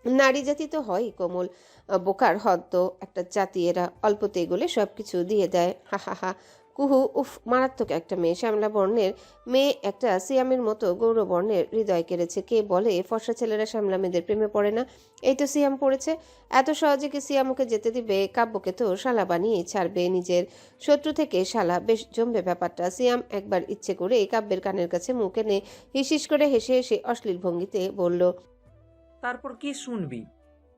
নারী জাতি তো হয় কোমল, বোকার হদ্দ একটা জাতি এরা। অল্পতে এগোলে সবকিছু দিয়ে দেয়। হা হা হা। কুহু উফ মারাত্মক একটা মেয়ে, শ্যামলা বর্ণের মেয়ে একটা, সিয়ামের মতো গৌর বর্ণের হৃদয় কেড়েছে। কে বলে ফর্সা ছেলেরা শ্যামলা মেয়েদের প্রেমে পড়ে না? এই তো সিয়াম পড়েছে। এত সহজে কি সিয়াম ওকে যেতে দিবে? কাব্যকে তো শালা বানিয়ে ছাড়বে, নিজের শত্রু থেকে শালা। বেশ জমবে ব্যাপারটা। সিয়াম একবার ইচ্ছে করে কাব্যের কানের কাছে মুখ এনে হিসিস করে হেসে হেসে অশ্লীল ভঙ্গিতে বলল, তারপর কি শুনবি?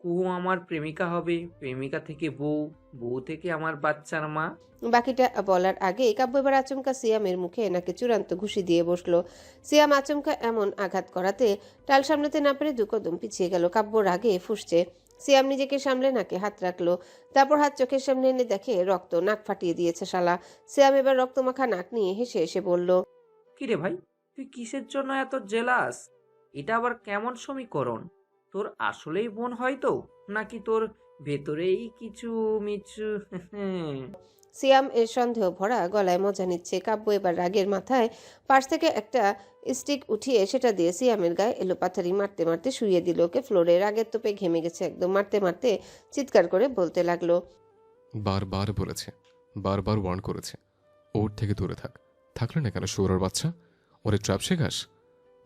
কুহু আমার প্রেমিকা হবে, প্রেমিকা থেকে বউ, বউ থেকে আমার বাচ্চার মা। বাকিটা বলার আগে কাব্য এবার আচমকা সিয়ামের মুখে নাকে চূড়ান্ত ঘুষি দিয়ে বসলো। সিয়াম আচমকা এমন আঘাত করাতে টাল সামলাতে না পেরে 2 কদম পিছিয়ে গেল। কাব্য রাগে ফুঁসছে। সিয়াম নিজেকে সামলে নাকে হাত রাখলো, তারপর হাত চোখের সামনে এনে দেখে রক্ত, নাক ফাটিয়ে দিয়েছে শালা। সিয়াম এবার রক্তমাখা নাক নিয়ে হেসে হেসে বলল, কিরে ভাই, তুই কিসের জন্য এত জেলাস? এটা আবার কেমন সমীকরণ? তোর আসলেই বোন হয় তো, নাকি তোর ভেতরেই কিছু মিছু? সিয়াম এর সন্দেহ ভরা গলায় মজা নিচ্ছে। কাব্য এবার রাগের মাথায় পাশ থেকে একটা স্টিক উঠিয়ে সেটা দিয়ে সিয়ামের গায়ে এলোপাথারি মারতে মারতে শুইয়ে দিল ওকে ফ্লোরে। রাগের তোপে ঘেমে গেছে একদম। মারতে মারতে চিৎকার করে বলতে লাগলো, বারবার বলেছে, বারবার ওয়ার্ন করেছে, ওর থেকে দূরে থাক। থাকলে না কেন শুয়োরের বাচ্চা? ওরে ট্র্যাপ শেখাস?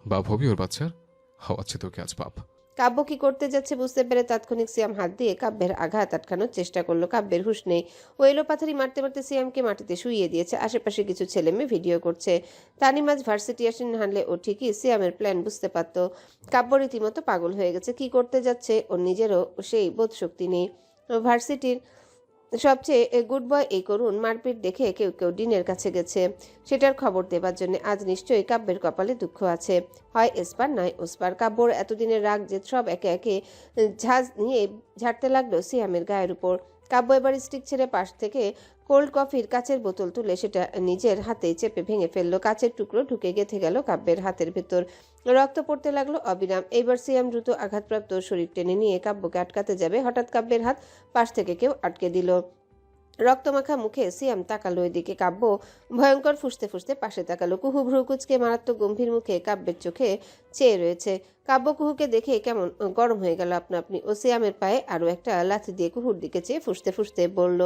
বাপ হবি ওর বাচ্চার? হওয়াচ্ছে তোকে আজ বাপ। কাব্য কি করতে যাচ্ছে বুঝতে পেরে তাৎক্ষণিক সিয়াম হাত দিয়ে কাব্যের আঘাত আটকানোর চেষ্টা করলো। কাব্যের হুঁশ নেই। ও এলোপাথারি মারতে মারতে সিয়ামকে মাটিতে শুইয়ে দিয়েছে। আশেপাশে কিছু ছেলে মেয়ে ভিডিও করছে। তানিম আজ ভার্সিটি আসেন, হানলে ও ঠিকই সিয়ামের প্ল্যান বুঝতে পারত। কাব্য রীতিমতো পাগল হয়ে গেছে। কি করতে যাচ্ছে ওর নিজেরও সেই বোধশক্তি নেই। ভার্সিটির সবচেয়ে গুড বয় এই করুণ মারপিট দেখে কেউ কেউ ডিনের কাছে গেছে সেটার খবর দেবার জন্য। আজ নিশ্চয়ই কাব্যের কপালে দুঃখ আছে, হয় এসপার নয় ওসপার। কাব্যর এতদিনের রাগ যে সব একে একে ঝাঁজ নিয়ে ঝাড়তে লাগলো সিয়ামের গায়ের উপর। কাব্য এবার স্টিক ছেড়ে পাশ থেকে কোল্ড কফির কাচের বোতল তুলে সেটা নিজের হাতে চেপে ভেঙে ফেললো। কাচের টুকরো ঢুকে গেঁথে গেল কাব্যের হাতের ভেতর। রক্ত পড়তে লাগলো অবিরাম। এইবার সিয়াম দ্রুত আঘাতপ্রাপ্ত শরীর টেনে নিয়ে কাব্যকে আটকাতে যাবে, হঠাৎ কাব্যের হাত পাশ থেকে কেউ আটকে দিল। রক্তমাখা মুখে সিয়াম তাকালো এদিকে। কাব্য ভয়ঙ্কর ফুঁসতে ফুঁসতে পাশে তাকালো। কুহু ভ্রুকুচকে মারাত্মক গম্ভীর মুখে কাব্যের চোখে চেয়ে রয়েছে। কাব্য কুহুকে দেখে কেমন গরম হয়ে গেল আপনা আপনি। ও সিয়ামের পায়ে আরো একটা লাথি দিয়ে কুহুর দিকে চেয়ে ফুঁসতে ফুঁসতে বলল,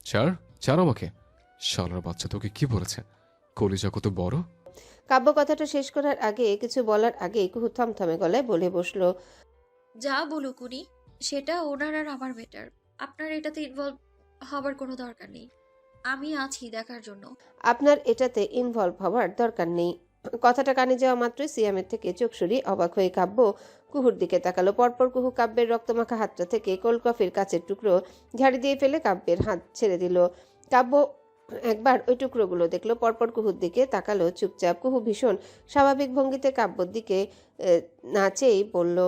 ছাড়, ছাড় আমাকে। শালার বাচ্চা তোকে কি বলেছে? কলিজা কত বড়! কাব্য কথাটা শেষ করার আগে, কিছু বলার আগে কুহু থমথমে গলায় বলে বসলো, যা বলুক উনি, সেটা ওনার আর আমার বেটার। আপনার এটাতে ইনভলভ হবার কোনো দরকার নেই। আমি আছি দেখার জন্য। আপনার এটাতে ইনভলভ হওয়ার দরকার নেই। কথাটা কানে যাওয়া মাত্রই সিয়ামের থেকে চোখ সরিয়ে অবাক হয়ে কাব্য কুহুর দিকে তাকালো। পরপর কুহু কাব্যের রক্তমাখা হাতটা থেকে কোল্ড কফির কাচের টুকরো ঝাড়ি দিয়ে ফেলে কাব্যের হাত ছেড়ে দিল। কাব্য একবার ওই টুকরোগুলো দেখলো, পরপর কুহুর দিকে তাকালো চুপচাপ। কুহু ভীষণ স্বাভাবিক ভঙ্গিতে কাব্যর দিকে না চেয়েই বলল,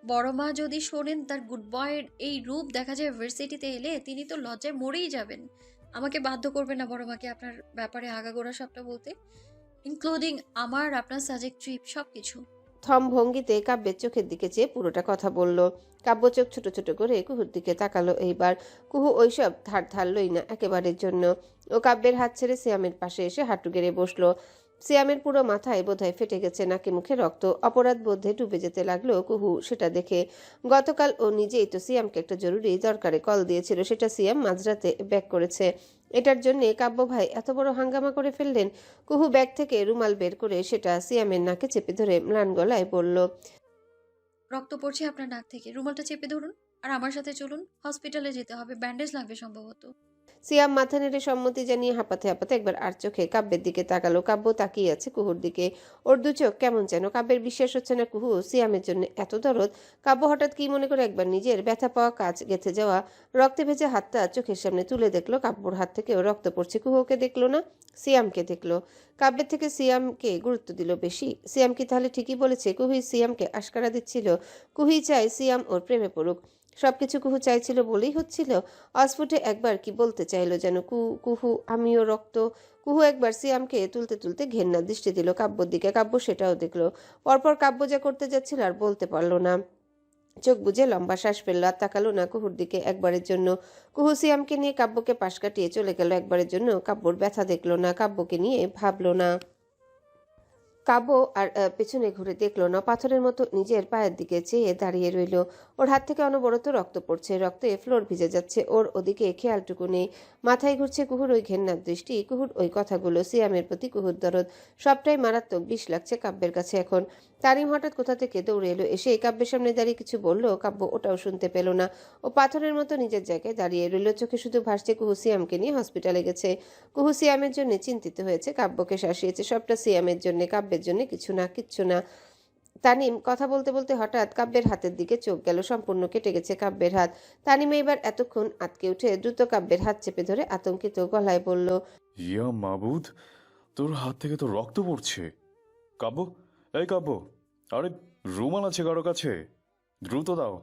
বড় মা যদি শোনেন তার গুড বয়ের এই রূপ দেখা যায় ভার্সিটিতে এলে, তিনি তো লজ্জায় মরেই যাবেন। আমাকে বাধ্য করবেন না বড় মাকে আপনার ব্যাপারে আগাগোড়া সবটা বলতে, ইনক্লুডিং আমার আপনার সাজেক্ট ট্রিপ সবকিছু। থম ভঙ্গিতে কাব্যের চোখের দিকে চেয়ে পুরোটা কথা বলল। কাব্য চোখ ছোট ছোট করে কুহুর দিকে তাকালো। এইবার কুহু ওইসব ধার ধারলই না একেবারের জন্য। ও কাব্যের হাত ছেড়ে সিয়ামের পাশে এসে হাঁটু গেড়ে বসলো। সিয়ামের পুরো মাথায় বোধহয় ফেটে গেছে, নাকে মুখে রক্ত। অপরাধ বোধে ডুবে যেতে লাগলো কুহু সেটা দেখে। গতকাল ও নিজেই তো সিয়ামকে একটা জরুরি দরকারে কল দিয়েছিল, সেটা সিয়াম মাঝরাতে ব্যাক করেছে। এটার জন্যে কাব্য ভাই এত বড় হাঙ্গামা করে ফেললেন। কুহু ব্যাগ থেকে রুমাল বের করে সেটা সিয়ামের নাকে চেপে ধরে ম্লান গলায় বলল, রক্ত পড়ছে আপনার নাক থেকে, রুমালটা চেপে ধরুন আর আমার সাথে চলুন। হসপিটালে যেতে হবে, ব্যান্ডেজ লাগবে সম্ভবত। সিয়াম মাথা নেড়ে সম্মতি জানিয়ে হাঁপাতে হাঁপাতে একবার আর চোখে কাব্যের দিকে তাকালো। কাব্য তাকিয়ে আছে কুহুর দিকে। ওর দু চোখ কেমন যেন। কাব্যের বিশ্বাস হচ্ছে না কুহু সিয়ামের জন্য এত দরদ। কাব্য হঠাৎ কি মনে করে একবার নিজের ব্যথা পাওয়া কাজ গেঁথে যাওয়া রক্তে ভেজে হাতটা চোখের সামনে তুলে দেখলো। কাব্যর হাত থেকেও রক্ত পড়ছে। কুহুকে দেখলো না, সিয়ামকে দেখলো। কাব্যের থেকে সিয়ামকে গুরুত্ব দিল বেশি। সিয়াম কি তাহলে ঠিকই বলেছে? কুহুই সিয়ামকে আশকারা দিচ্ছিল। কুহুই চায় সিয়াম ওর প্রেমে পড়ুক। সবকিছু কুহু চাইছিল বলেই হচ্ছিল। অস্ফুটে একবার কি বলতে চাইলো যেন, কুহু আমিও রক্ত। কুহু একবার সিয়ামকে তুলতে তুলতে ঘেন্নার দৃষ্টি দিল কাব্যর দিকে। কাব্য সেটাও দেখলো। পরপর কাব্য যা করতে যাচ্ছিল আর বলতে পারলো না। চোখ বুজে লম্বা শ্বাস ফেললো আর তাকালো না কুহুর দিকে একবারের জন্য। কুহু সিয়ামকে নিয়ে কাব্যকে পাশ কাটিয়ে চলে গেল একবারের জন্য। কাব্যর ব্যথা দেখলো না, কাব্যকে নিয়ে ভাবলো না। কাব্য আর পেছনে ঘুরে দেখলো না, পাথরের মতো নিজের পায়ের দিকে চেয়ে দাঁড়িয়ে রইল। ওর হাত থেকে অনবরত রক্ত পড়ছে, রক্তে ফ্লোর ভিজে যাচ্ছে, ওর ওদিকে খেয়ালটুকু নেই। মাথায় ঘুরছে কুহুর ওই ঘেন্নার দৃষ্টি, কুহুর ওই কথাগুলো, সিয়ামের প্রতি কুহুর দরদ, সবটাই মারাত্মক বিষ লাগছে কাব্যের কাছে এখন। তারিম হঠাৎ কোথা থেকে দৌড়ে এলো, এসে কাব্যের সামনে দাঁড়িয়ে কিছু বলল, কাব্য ওটাও শুনতে পেল না। ও পাথরের মতো নিজের জায়গায় দাঁড়িয়ে রইল, চোখে শুধু ভাসছে কুহু সিয়ামকে নিয়ে হসপিটালে গেছে। কুহু সিয়ামের জন্য চিন্তিত হয়েছে, কাব্যকে শাসিয়েছে, সবটা সিয়ামের জন্য, কাব্যের জন্য কিছু না, কিচ্ছু না। তানিম কথা বলতে বলতে হঠাৎ কাব্যের হাতের দিকে চোখ গেল, সম্পূর্ণ কেটে গেছে কাব্যের হাত। তানিম এবার এতক্ষণ আটকে উঠে দ্রুত কাব্যের হাত চেপে ধরে আতঙ্কিত গলায় বলল, ইয়া মাবুদ, তোর হাত থেকে তো রক্ত পড়ছে। কাব্য, এই কাব্য, আরে রুমাল আছে কারো কাছে? দ্রুত দাও।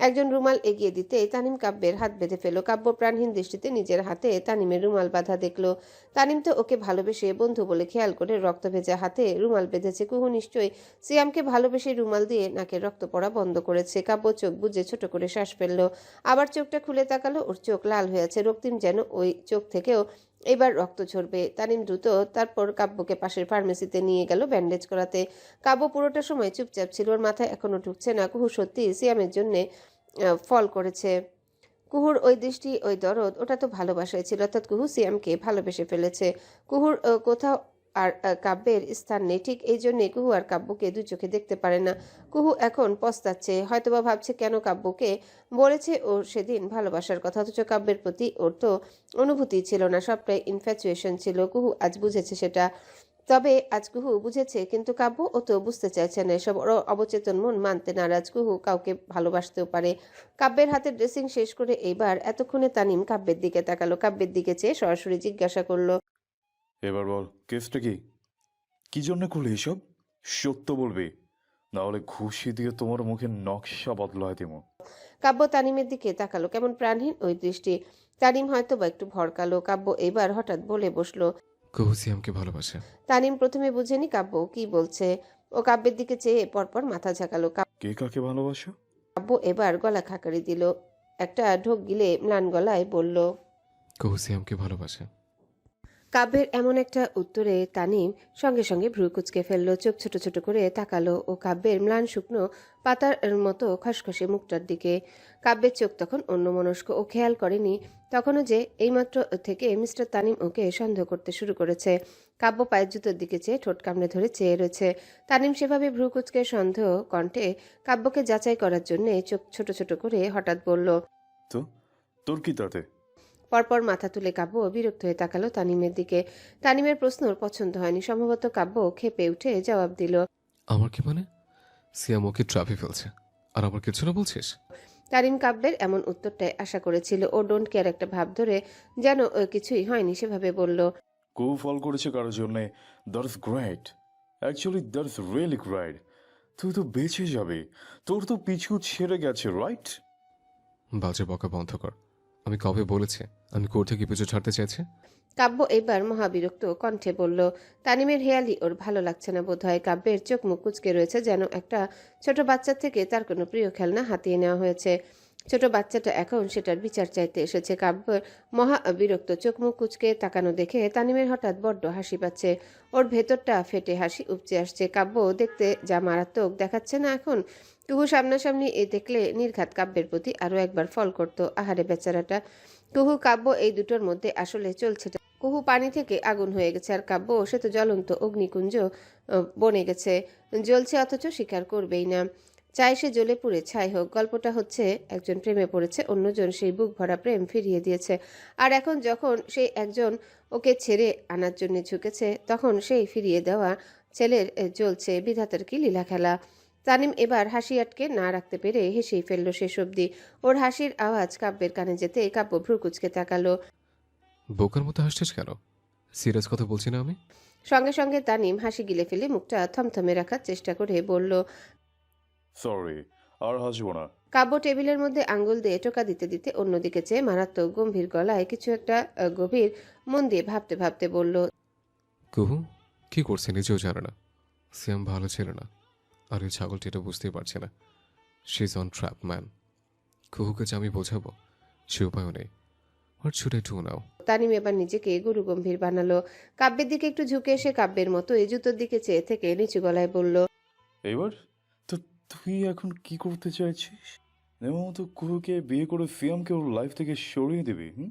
একজন রুমাল এগিয়ে দিতে তানিম কাব্যের হাত বেঁধে ফেলল। কাব্য প্রাণহীন দৃষ্টিতে নিজের হাতে তানিমের রুমাল বাঁধা দেখলো। তানিম তো ওকে ভালোবেসে বন্ধু বলে খেয়াল করে রক্ত ভেজা হাতে রুমাল বেঁধেছে। কুহু নিশ্চয়ই সিয়ামকে ভালোবেসে রুমাল দিয়ে নাকের রক্ত পড়া বন্ধ করেছে। কাব্য চোখ বুজে ছোট করে শ্বাস ফেললো, আবার চোখটা খুলে তাকালো, ওর চোখ লাল হয়ে আছে, রক্তিম যেন ওই চোখ থেকেও এবার রক্ত ঝরবে। তানিম দ্রুত তারপর কাব্যকে পাশের ফার্মেসিতে নিয়ে গেল ব্যান্ডেজ করাতে। কাব্য পুরোটা সময় চুপচাপ ছিল, ওর মাথায় এখনো ঢুকছে না কুহু সত্যি সিয়ামের জন্যে ফল করেছে। কুহুর ওই দৃষ্টি, ওই দরদ, ওটা তো ভালোবাসায় ছিল, অর্থাৎ কুহু সিয়ামকে ভালোবেসে ফেলেছে। কুহুর কোথাও আর কাব্যের স্থান নেই, ঠিক এই জন্যে কুহু আর কাব্যকে দুই চোখে দেখতে পারে না। কুহু এখন পস্তাচ্ছে, হয়তোবা ভাবছে কেন কাব্যকে বলেছে ও সেদিন ভালোবাসার কথা, অথচ কাব্যের প্রতি ওর তো অনুভূতি ছিল না, সবটাই ইনফ্যাচুয়েশন ছিল। কুহু আজ বুঝেছে সেটা। তবে আজ কুহু বুঝেছে, কিন্তু কাব্য ও তো বুঝতে চাইছে না এসব, ওর অবচেতন মন মানতে নারাজ। কুহু কাউকে ভালোবাসতেও পারে। কাব্যের হাতে ড্রেসিং শেষ করে এইবার এতক্ষণে তানিম কাব্যের দিকে তাকালো, কাব্যের দিকে চেয়ে সরাসরি জিজ্ঞাসা করলো, এবার বল, কেসটা কি? কি জন্য করলে এসব? সত্য বলবি, না হলে ঘুষি দিয়ে তোমার মুখে নকশা বদলায় দেবো। কাব্য তানিমের দিকে তাকালো, কেমন প্রাণহীন ওই দৃষ্টি। তানিম হয়তো বা একটু ভরকালো। কাব্য এইবার হঠাৎ বলে বসলো। কুহু সিয়ামকে ভালোবাসে। তানিম প্রথমে বুঝেনি কাব্য কি বলছে, ও কাব্যের দিকে চেয়ে পরপর মাথা ঝাঁকালো। কে কাকে ভালোবাসো? কাব্য এবার গলা খাকারি দিল, একটা ঢোক গিলে ম্লান গলায় বলল, কুহু সিয়ামকে ভালোবাসে। কাব্যের এমন একটা উত্তরে তানিম সঙ্গে সঙ্গে ভ্রু কুচকে ফেলল, চোখ ছোট ছোট করে তাকালো ও কাব্যের ম্লান শুকনো পাতার মতো খসখসে মুখটার দিকে। কাব্যের চোখ তখন অন্যমনস্ক, ও খেয়াল করেনি তখনও যে এইমাত্র থেকে মিস্টার তানিম ওকে সন্দেহ করতে শুরু করেছে। কাব্য পায়ের জুতোর দিকে চেয়ে ঠোঁট কামড়ে ধরে চেয়ে রয়েছে। তানিম সেভাবে ভ্রু কুচকে সন্দেহ কণ্ঠে কাব্যকে যাচাই করার জন্য চোখ ছোট ছোট করে হঠাৎ বলল, তো তোর কি তাতে? পরপর মাথা তুলে কাব্য বিরক্ত হয়ে তাকালো তানিমের দিকে। তানিমের প্রশ্ন ওর পছন্দ হয়নি, সম্ভবত কাব্য খেপে উঠে জবাব দিল, আমার কি মানে? সিয়াম ওকে ট্রাফে ফেলছে আর আমার কিছু না বলছিস? তানিম কাব্যের এমন উত্তরটাই আশা করেছিল। ও ডোন্ট কেয়ার একটা ভাব ধরে যেন কিছুই হয়নি সেভাবে বলল, কেউ ফল করেছে কারোর জন্যে, that's great, actually that's really great. তুই তো বেঁচে যাবে, তোর তো পিছু ছেড়ে গেছে, রাইট? বাজে বকা বন্ধ কর। আমি কবে বলেছি আমি কোর্ট থেকে পিছু ছাড়তে চাইছি? কাব্য এবার মহাবিরক্ত কণ্ঠে বলল। তানিমের হেয়ালি ওর ভালো লাগছে না বোধহয়। কাব্যের চোখ মুখ কুচকে রয়েছে, যেন একটা ছোট বাচ্চার থেকে তার কোনো প্রিয় খেলনা হাতিয়ে নেওয়া হয়েছে। ছোট বাচ্চাটা এখন সেটার বিচার চাইতে এসেছে। কাব্যের মহা বিরক্ত, চোখ মুখ কুচকে তাকানো দেখে তানিমের হঠাৎ বড্ড হাসি পাচ্ছে, ওর ভেতরটা ফেটে হাসি উপচে আসছে। কাব্য দেখতে যা মারাত্মক দেখাচ্ছে না এখন, কুহু সামনাসামনি দেখলে নির্ঘাত কাব্যের প্রতি আরও একবার ফল করত। আহারে বেচারাটা। কুহু কাব্য এই দুটোর মধ্যে আসলে চলছে। কুহু পানি থেকে আগুন হয়ে গেছে, আর কাব্য সে তো জ্বলন্ত অগ্নিকুঞ্জ বনে গেছে, জ্বলছে অথচ স্বীকার করবেই না। চাই সে জ্বলে পুড়ে ছাই হোক। গল্পটা হচ্ছে একজন প্রেমে পড়েছে, অন্যজন সেই বুক ভরা প্রেম ফিরিয়ে দিয়েছে, আর এখন যখন সেই একজন ওকে ছেড়ে আনার জন্য ঝুঁকেছে, তখন সেই ফিরিয়ে দেওয়া ছেলের জ্বলছে। বিধাতার কি লীলা খেলা। তানিম এবার হাসি আটকে না রাখতে পেরে হেসেই ফেলল শেষ অবধি। ওর হাসির আওয়াজ কাব্যের কানে যেতে কাব্য ভ্রু কুচকে তাকালো। বোকার মতো হাসছিস কেন? সিরিয়াস কথা বলছি না আমি? সঙ্গে সঙ্গে তানিম হাসি গিলে ফেলে মুখটা থমথমে রাখার চেষ্টা করে বলল, সরি, আর হাসবো না। কাব্য টেবিলের মধ্যে আঙ্গুল দিয়ে টোকা দিতে দিতে অন্যদিকে চেয়ে মারাত্মক গম্ভীর গলায় কিছু একটা গভীর মন দিয়ে ভাবতে ভাবতে বলল, কুহু কি করছে নিজেও জানে না। সিয়াম ভালো ছিল না, আর এই ছাগলটি এটা বুঝতেই পারছে না। She is on trap man. কুহুকে যে আমি বোঝাবো সে উপায়ও নেই। What should I do now? Tanim এবার নিজেকে গুরুগম্ভীর বানালো। কাব্যের দিকে একটু ঝুঁকে এসে কাব্যের মতো এই জুতোর দিকে চেয়ে থেকে নিচু গলায় বলল, এবার তো তুই এখন কি করতে চাইছিস? এমন তো কুহুকে বিয়ে করে সিয়ামকে ওর লাইফ থেকে সরিয়ে দিবি? হুম?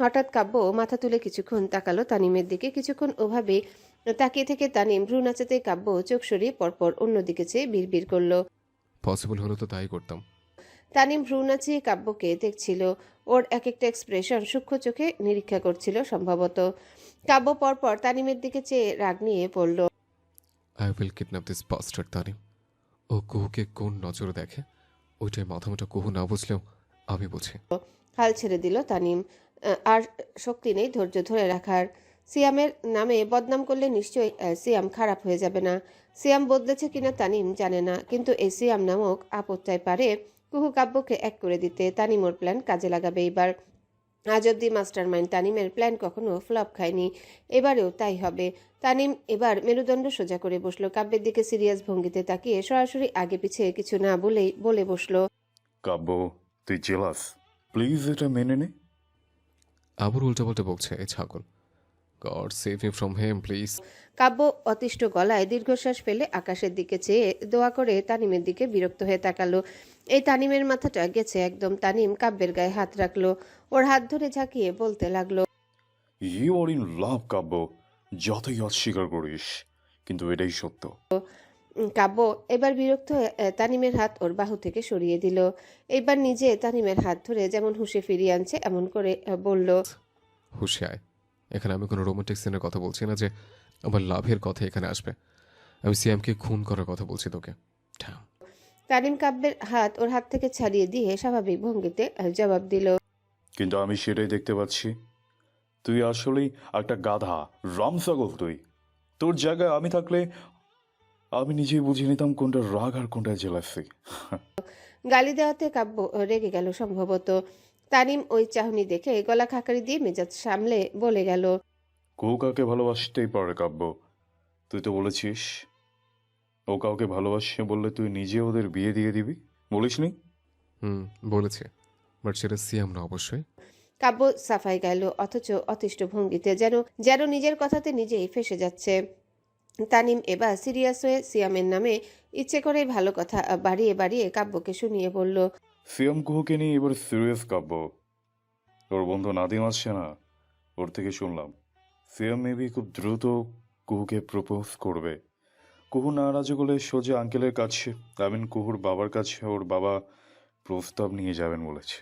হঠাৎ কাব্য মাথা তুলে কিছুক্ষণ তাকালো তানিমের দিকে। কিছুক্ষণ ওভাবে তাকিয়ে থেকে তানিম ভ্রু নাচাতে কাব্য চোখ সরিয়ে পরপর অন্যদিকে চেয়ে বিড়বিড় করলো। পসিবল হলো তো তাই করতাম। তানিম ভ্রু নাচিয়ে কাব্যকে দেখছিল। ওর এক একটা এক্সপ্রেশন সূক্ষ্ম চোখে নিরীক্ষা করছিল সম্ভবত। কাব্য পরপর তানিমের দিকে চেয়ে রাগ নিয়ে পড়ল। I will kidnap this bastard Tanim. ও কুহুকে কোন নজরে দেখে ওইটাই মাথা কুহু না বুঝলেও আমি বুঝি। হাল ছেড়ে দিল তানিম। আর শক্তি নেই ধৈর্য ধরে রাখার। সিয়ামের নামে বদনাম করলে নিশ্চয়ই সিয়াম খারাপ হয়ে যাবে না। সিয়াম বদলেছে কিনা তানিম জানে না, কিন্তু এই সিয়াম নামক আপদটাই পারে কুহু কাব্যকে এক করে দিতে। তানিম ওর প্ল্যান কাজে লাগাবে এবার। আজ অব্দি মাস্টার মাইন্ড তানিমের প্ল্যান কখনো ফ্লপ খায়নি, এবারেও তাই হবে। তানিম এবার মেরুদণ্ড সোজা করে বসলো। কাব্যের দিকে সিরিয়াস ভঙ্গিতে তাকিয়ে সরাসরি আগে পিছে কিছু না বলেই বলে বসলো, কাব্য, তুই জেলাস, প্লিজ এটা মেনে নে। আবার উল্টাপাল্টা বকছে এই ছাগল। God save me from him please. Kabya অতিষ্ঠ গলায় দীর্ঘশ্বাস ফেলে আকাশের দিকে চেয়ে দোয়া করে তানিমের দিকে বিরক্ত হয়ে তাকালো। এই তানিমের মাথাটা গেছে একদম। তানিম কাব্যের গায়ে হাত রাখলো, ওর হাত ধরে ঝাঁকিয়ে বলতে লাগলো, ইউ আর ইন লাভ কাব্য, যতই অস্বীকার করিস, কিন্তু এটাই সত্য। কাব্য এবার বিরক্ত হয়ে তানিমের হাত ওর বাহু থেকে সরিয়ে দিল। এবার নিজে তানিমের হাত ধরে যেমন হুঁশে ফিরিয়ে আনছে এমন করে বলল, হুশে আয়। এখানে আমি কোনো রোমান্টিক সিনের কথা বলছি না যে আমার লাভের কথা এখানে আসবে। আমি সিয়ামকে খুন করার কথা বলছি তোকে। Damn. তানিম কাব্যের হাত ওর হাত থেকে ছাড়িয়ে দিয়ে স্বাভাবিক ভঙ্গিতে জবাব দিল, কিন্তু আমি সেটাই দেখতে পাচ্ছি, তুই আসলেই একটা গাধা, রামসাগল তুই। তোর জায়গায় আমি থাকলে আমি নিজেই বুঝে নিতাম কোনটা রাগ আর কোনটা জেলাসি। গালি দেওয়াতে কাব্য রেগে গেল সম্ভবত। তানিম ওই চাহনি দেখে গলা খাকারি দিয়ে মেজাজ সামলে বলে গেল, কেউ কাউকে ভালোবাসতেই পারে কাব্য, তুই তো বলেছিস ও কাউকে ভালোবাসে বললে তুই নিজে ওদের বিয়ে দিয়ে দিবি, বলিসনি? বলেছে, বাট সেটা সিয়াম না অবশ্যই। কাব্য সাফাই গেল অথচ অতিষ্ঠ ভঙ্গিতে, যেন যেন নিজের কথাতে নিজেই ফেসে যাচ্ছে। তানিম এবার সিরিয়াস হয়ে সিয়ামের নামে ইচ্ছে করে ভালো কথা বাড়িয়ে বাড়িয়ে কাব্যকে শুনিয়ে বলল, সিয়াম কুহুকে নিয়ে এবার সিরিয়াস কাব্য। ওর বন্ধু নাদিম আসছে না, ওর থেকে শুনলাম সিয়াম মেবি খুব দ্রুত কুহুকে প্রপোজ করবে। কুহু না রাজি হলে সোজা আঙ্কেলের কাছে, কুহুর বাবার কাছে ওর বাবা প্রস্তাব নিয়ে যাবেন বলেছে।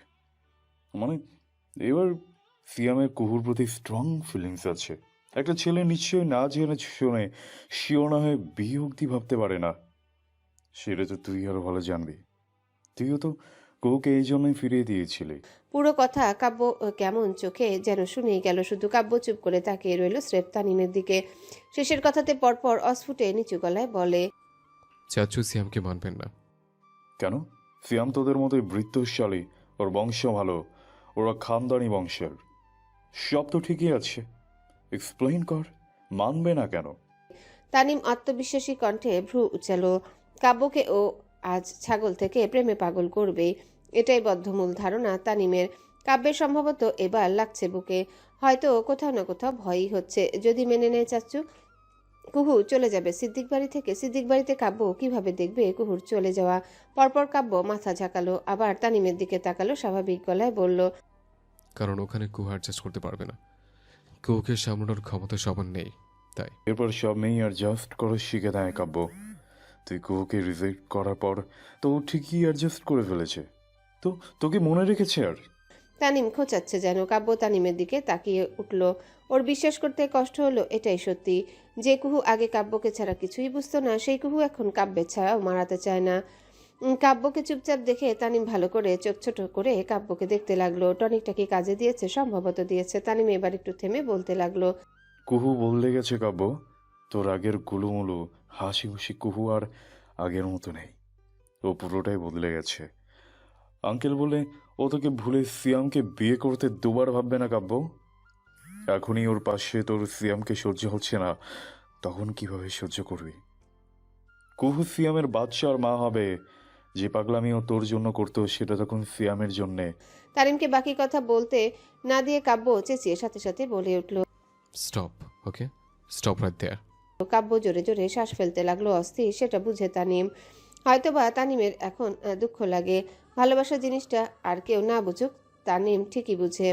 মানে এবার সিয়ামের কুহুর প্রতি স্ট্রং ফিলিংস আছে। একটা ছেলে নিশ্চয়ই না জেনে শুনে শিওর না হয়ে বিয়ে অব্দি ভাবতে পারে না। সেটা তো তুই আরো ভালো জানবি, তুইও তো কুহুকে এই জন্যই ফিরিয়ে দিয়েছিলি। পুরো কথা কাব্য কেমন চোখে যেন শুনেই গেল। শুধু কাব্য চুপ করে তাকিয়ে রইল স্রেফ তানিমের দিকে। শেষের কথাতে পরপর অস্ফুটে নিচু গলায় বলে, চাচু সিয়ামকে মানবেন না। কেন? সিয়াম তোদের মতোই বৃত্তশালী, ওর বংশ ভালো, ওরা খানদানি বংশের। সব তো ঠিকই আছে, এক্সপ্লেইন কর, মানবে না কেন? তানিম আত্মবিশ্বাসী কণ্ঠে ভ্রু উচালো। কাব্যকে ও আজ ছাগল থেকে প্রেমে পাগল করবে, এটাই বদ্ধমূল ধারণা তানিমের। কাব্যের সম্ভবত এবার লাগছে বুকে, হয়তো কোথাও না কোথাও ভয়ই হচ্ছে। যদি মেনে নেয় চাচ্চু, কুহু চলে যাবে সিদ্দিক বাড়ি থেকে। সিদ্দিক বাড়িতে কাব্য কিভাবে দেখবে কুহুর চলে যাওয়া? পরপর কাব্য মাথা ঝাঁকালো, আবার তানিমের দিকে তাকালো, স্বাভাবিক গলায় বলল, কারণ ওখানে কুহু অ্যাডজাস্ট করতে পারবে না। কুহুকে সামলানোর ক্ষমতা সবার নেই, তাই। এরপর সব মেয়ে অ্যাডজাস্ট করে শিখে দেয় কাব্য। তুই কুহুকে রিজেক্ট করার পর তো ও ঠিকই অ্যাডজাস্ট করে ফেলেছে, তো তোকে মনে রেখেছে। আর তানিম খোঁচাচ্ছে যেন। কাব্য তানিমের দিকে তাকিয়ে উঠল। ওর বিশ্বাস করতে কষ্ট হলো এটাই সত্যি। যে কুহু আগে কাব্যকে ছাড়া কিছুই বুঝতো না, সেই কুহু এখন কাব্যের ছাড়াও মারাতে চায় না। কাব্যকে চুপচাপ দেখে তানিম ভালো করে চোখ ছোট করে কাব্যকে দেখতে লাগলো। টনিকটা কি কাজে দিয়েছে? সম্ভবত দিয়েছে। তানিম এবার একটু থেমে বলতে লাগলো, কুহু বদলে গেছে কাব্য, তোর আগের গুলুমুলু হাসি খুশি কুহু আর আগের মতো নেই, ও পুরোটাই বদলে গেছে। আঙ্কেল বলে ও তোকে ভুলে সিয়ামকে বিয়ে করতে দুবার ভাববে না কাব্য। এখনই ওর পাশে তোর সিয়ামকে সহ্য হচ্ছে না, তখন কিভাবে সহ্য করবি? কুহু সিয়ামের বাচ্চার মা হবে, যে পাগলামি ও তোর জন্য করতো সেটা তখন সিয়ামের জন্যে। তানিমকে বাকি কথা বলতে না দিয়ে কাব্য চেঁচিয়ে সাথে সাথে বলে উঠল। স্টপ, ওকে? স্টপ রাইট দেয়ার। কাব্য জোরে জোরে শ্বাস ফেলতে লাগলো অস্থির, সেটা বুঝে তানিম। হয়তোবা তানিমের এখন দুঃখ লাগে। ভালোবাসা জিনিসটা আর কেউ না বুঝুক, তানিম ঠিকই বুঝে।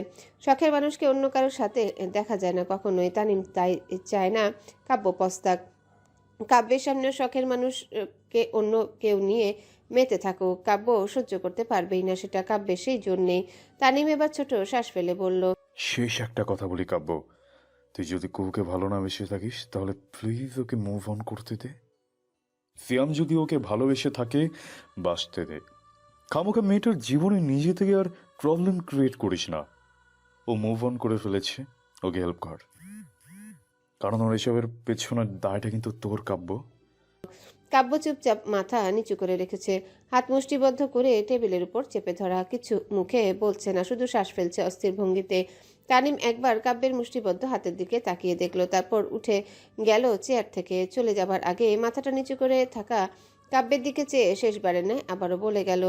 শখের মানুষকে অন্য কারোর সাথে দেখা যায় না কখনোই। তানিম তাই চায় না কাব্য পস্তাক। কাব্যের সামনে শখের মানুষকে অন্য কেউ নিয়ে মেতে থাকুক, কাব্য সহ্য করতে পারবেই না সেটা। কাব্যের সেই জন্যেই। তানিম এবার ছোট শ্বাস ফেলে বলল, শেষ একটা কথা বলি কাব্য, তুই যদি কুহুকে ভালো না বেসে থাকিস তাহলে প্লিজ ওকে মুভ অন করতে দে। সিয়াম যদি ওকে ভালোবেসে থাকে বাঁচতে দে। খামোখা মেয়েটার জীবনে নিজে থেকে আর প্রবলেম ক্রিয়েট করিস না। ও মুভ অন করে ফেলেছে, ওকে হেল্প কর, কারণ ওর এসবের পেছনের দায়টা কিন্তু তোর কাব্য। কাব্য চুপচাপ মাথা নিচু করে রেখেছে, হাত মুষ্টিবদ্ধ করে টেবিলের উপর চেপে ধরা, কিছু মুখে বলছে না, শুধু শ্বাস ফেলছে অস্থির ভঙ্গিতে। তানিম একবার কাব্যের মুষ্টিবদ্ধ হাতের দিকে তাকিয়ে দেখলো, তারপর উঠে গেল চেয়ার থেকে। চলে যাবার আগে মাথাটা নিচু করে থাকা কাব্যের দিকে চেয়ে শেষবারের ন্যায় আবারও বলে গেল,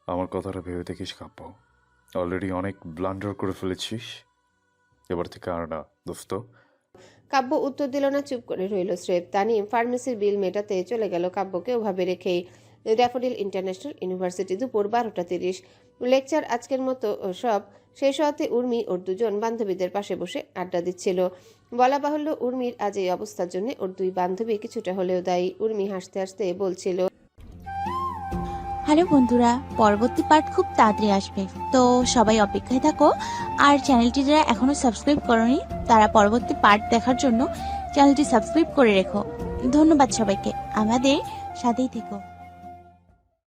আমার কথাটা ভেবে দেখিস কাব্য, অলরেডি অনেক ব্লান্ডার করে ফেলেছিস, এবার থেকে আর না দোস্ত। কাব্য উত্তর দিল না, চুপ করে রইল স্রেফ। তানিম ফার্মেসির বিল মেটাতে চলে গেল কাব্যকে ওভাবে রেখেই। ড্যাফোডিল ইন্টারন্যাশনাল ইউনিভার্সিটি, দুপুর 12:30। লেকচার আজকের মতো সব শেষ হওয়াতে উর্মি ওর দুজন বান্ধবীদের পাশে বসে আড্ডা দিচ্ছিল। বলা বাহুল্য, উর্মির আজ এই অবস্থার জন্য ওর দুই বান্ধবী কিছুটা হলেও দায়ী। উর্মি হাসতে হাসতে বলছিল, হ্যালো বন্ধুরা, পরবর্তী পার্ট খুব তাড়াতাড়ি আসবে, তো সবাই অপেক্ষায় থাকো। আর চ্যানেলটি যারা এখনো সাবস্ক্রাইব করোনি তারা পরবর্তী পার্ট দেখার জন্য চ্যানেলটি সাবস্ক্রাইব করে রেখো। ধন্যবাদ সবাইকে, আমাদের সাথেই থেকো।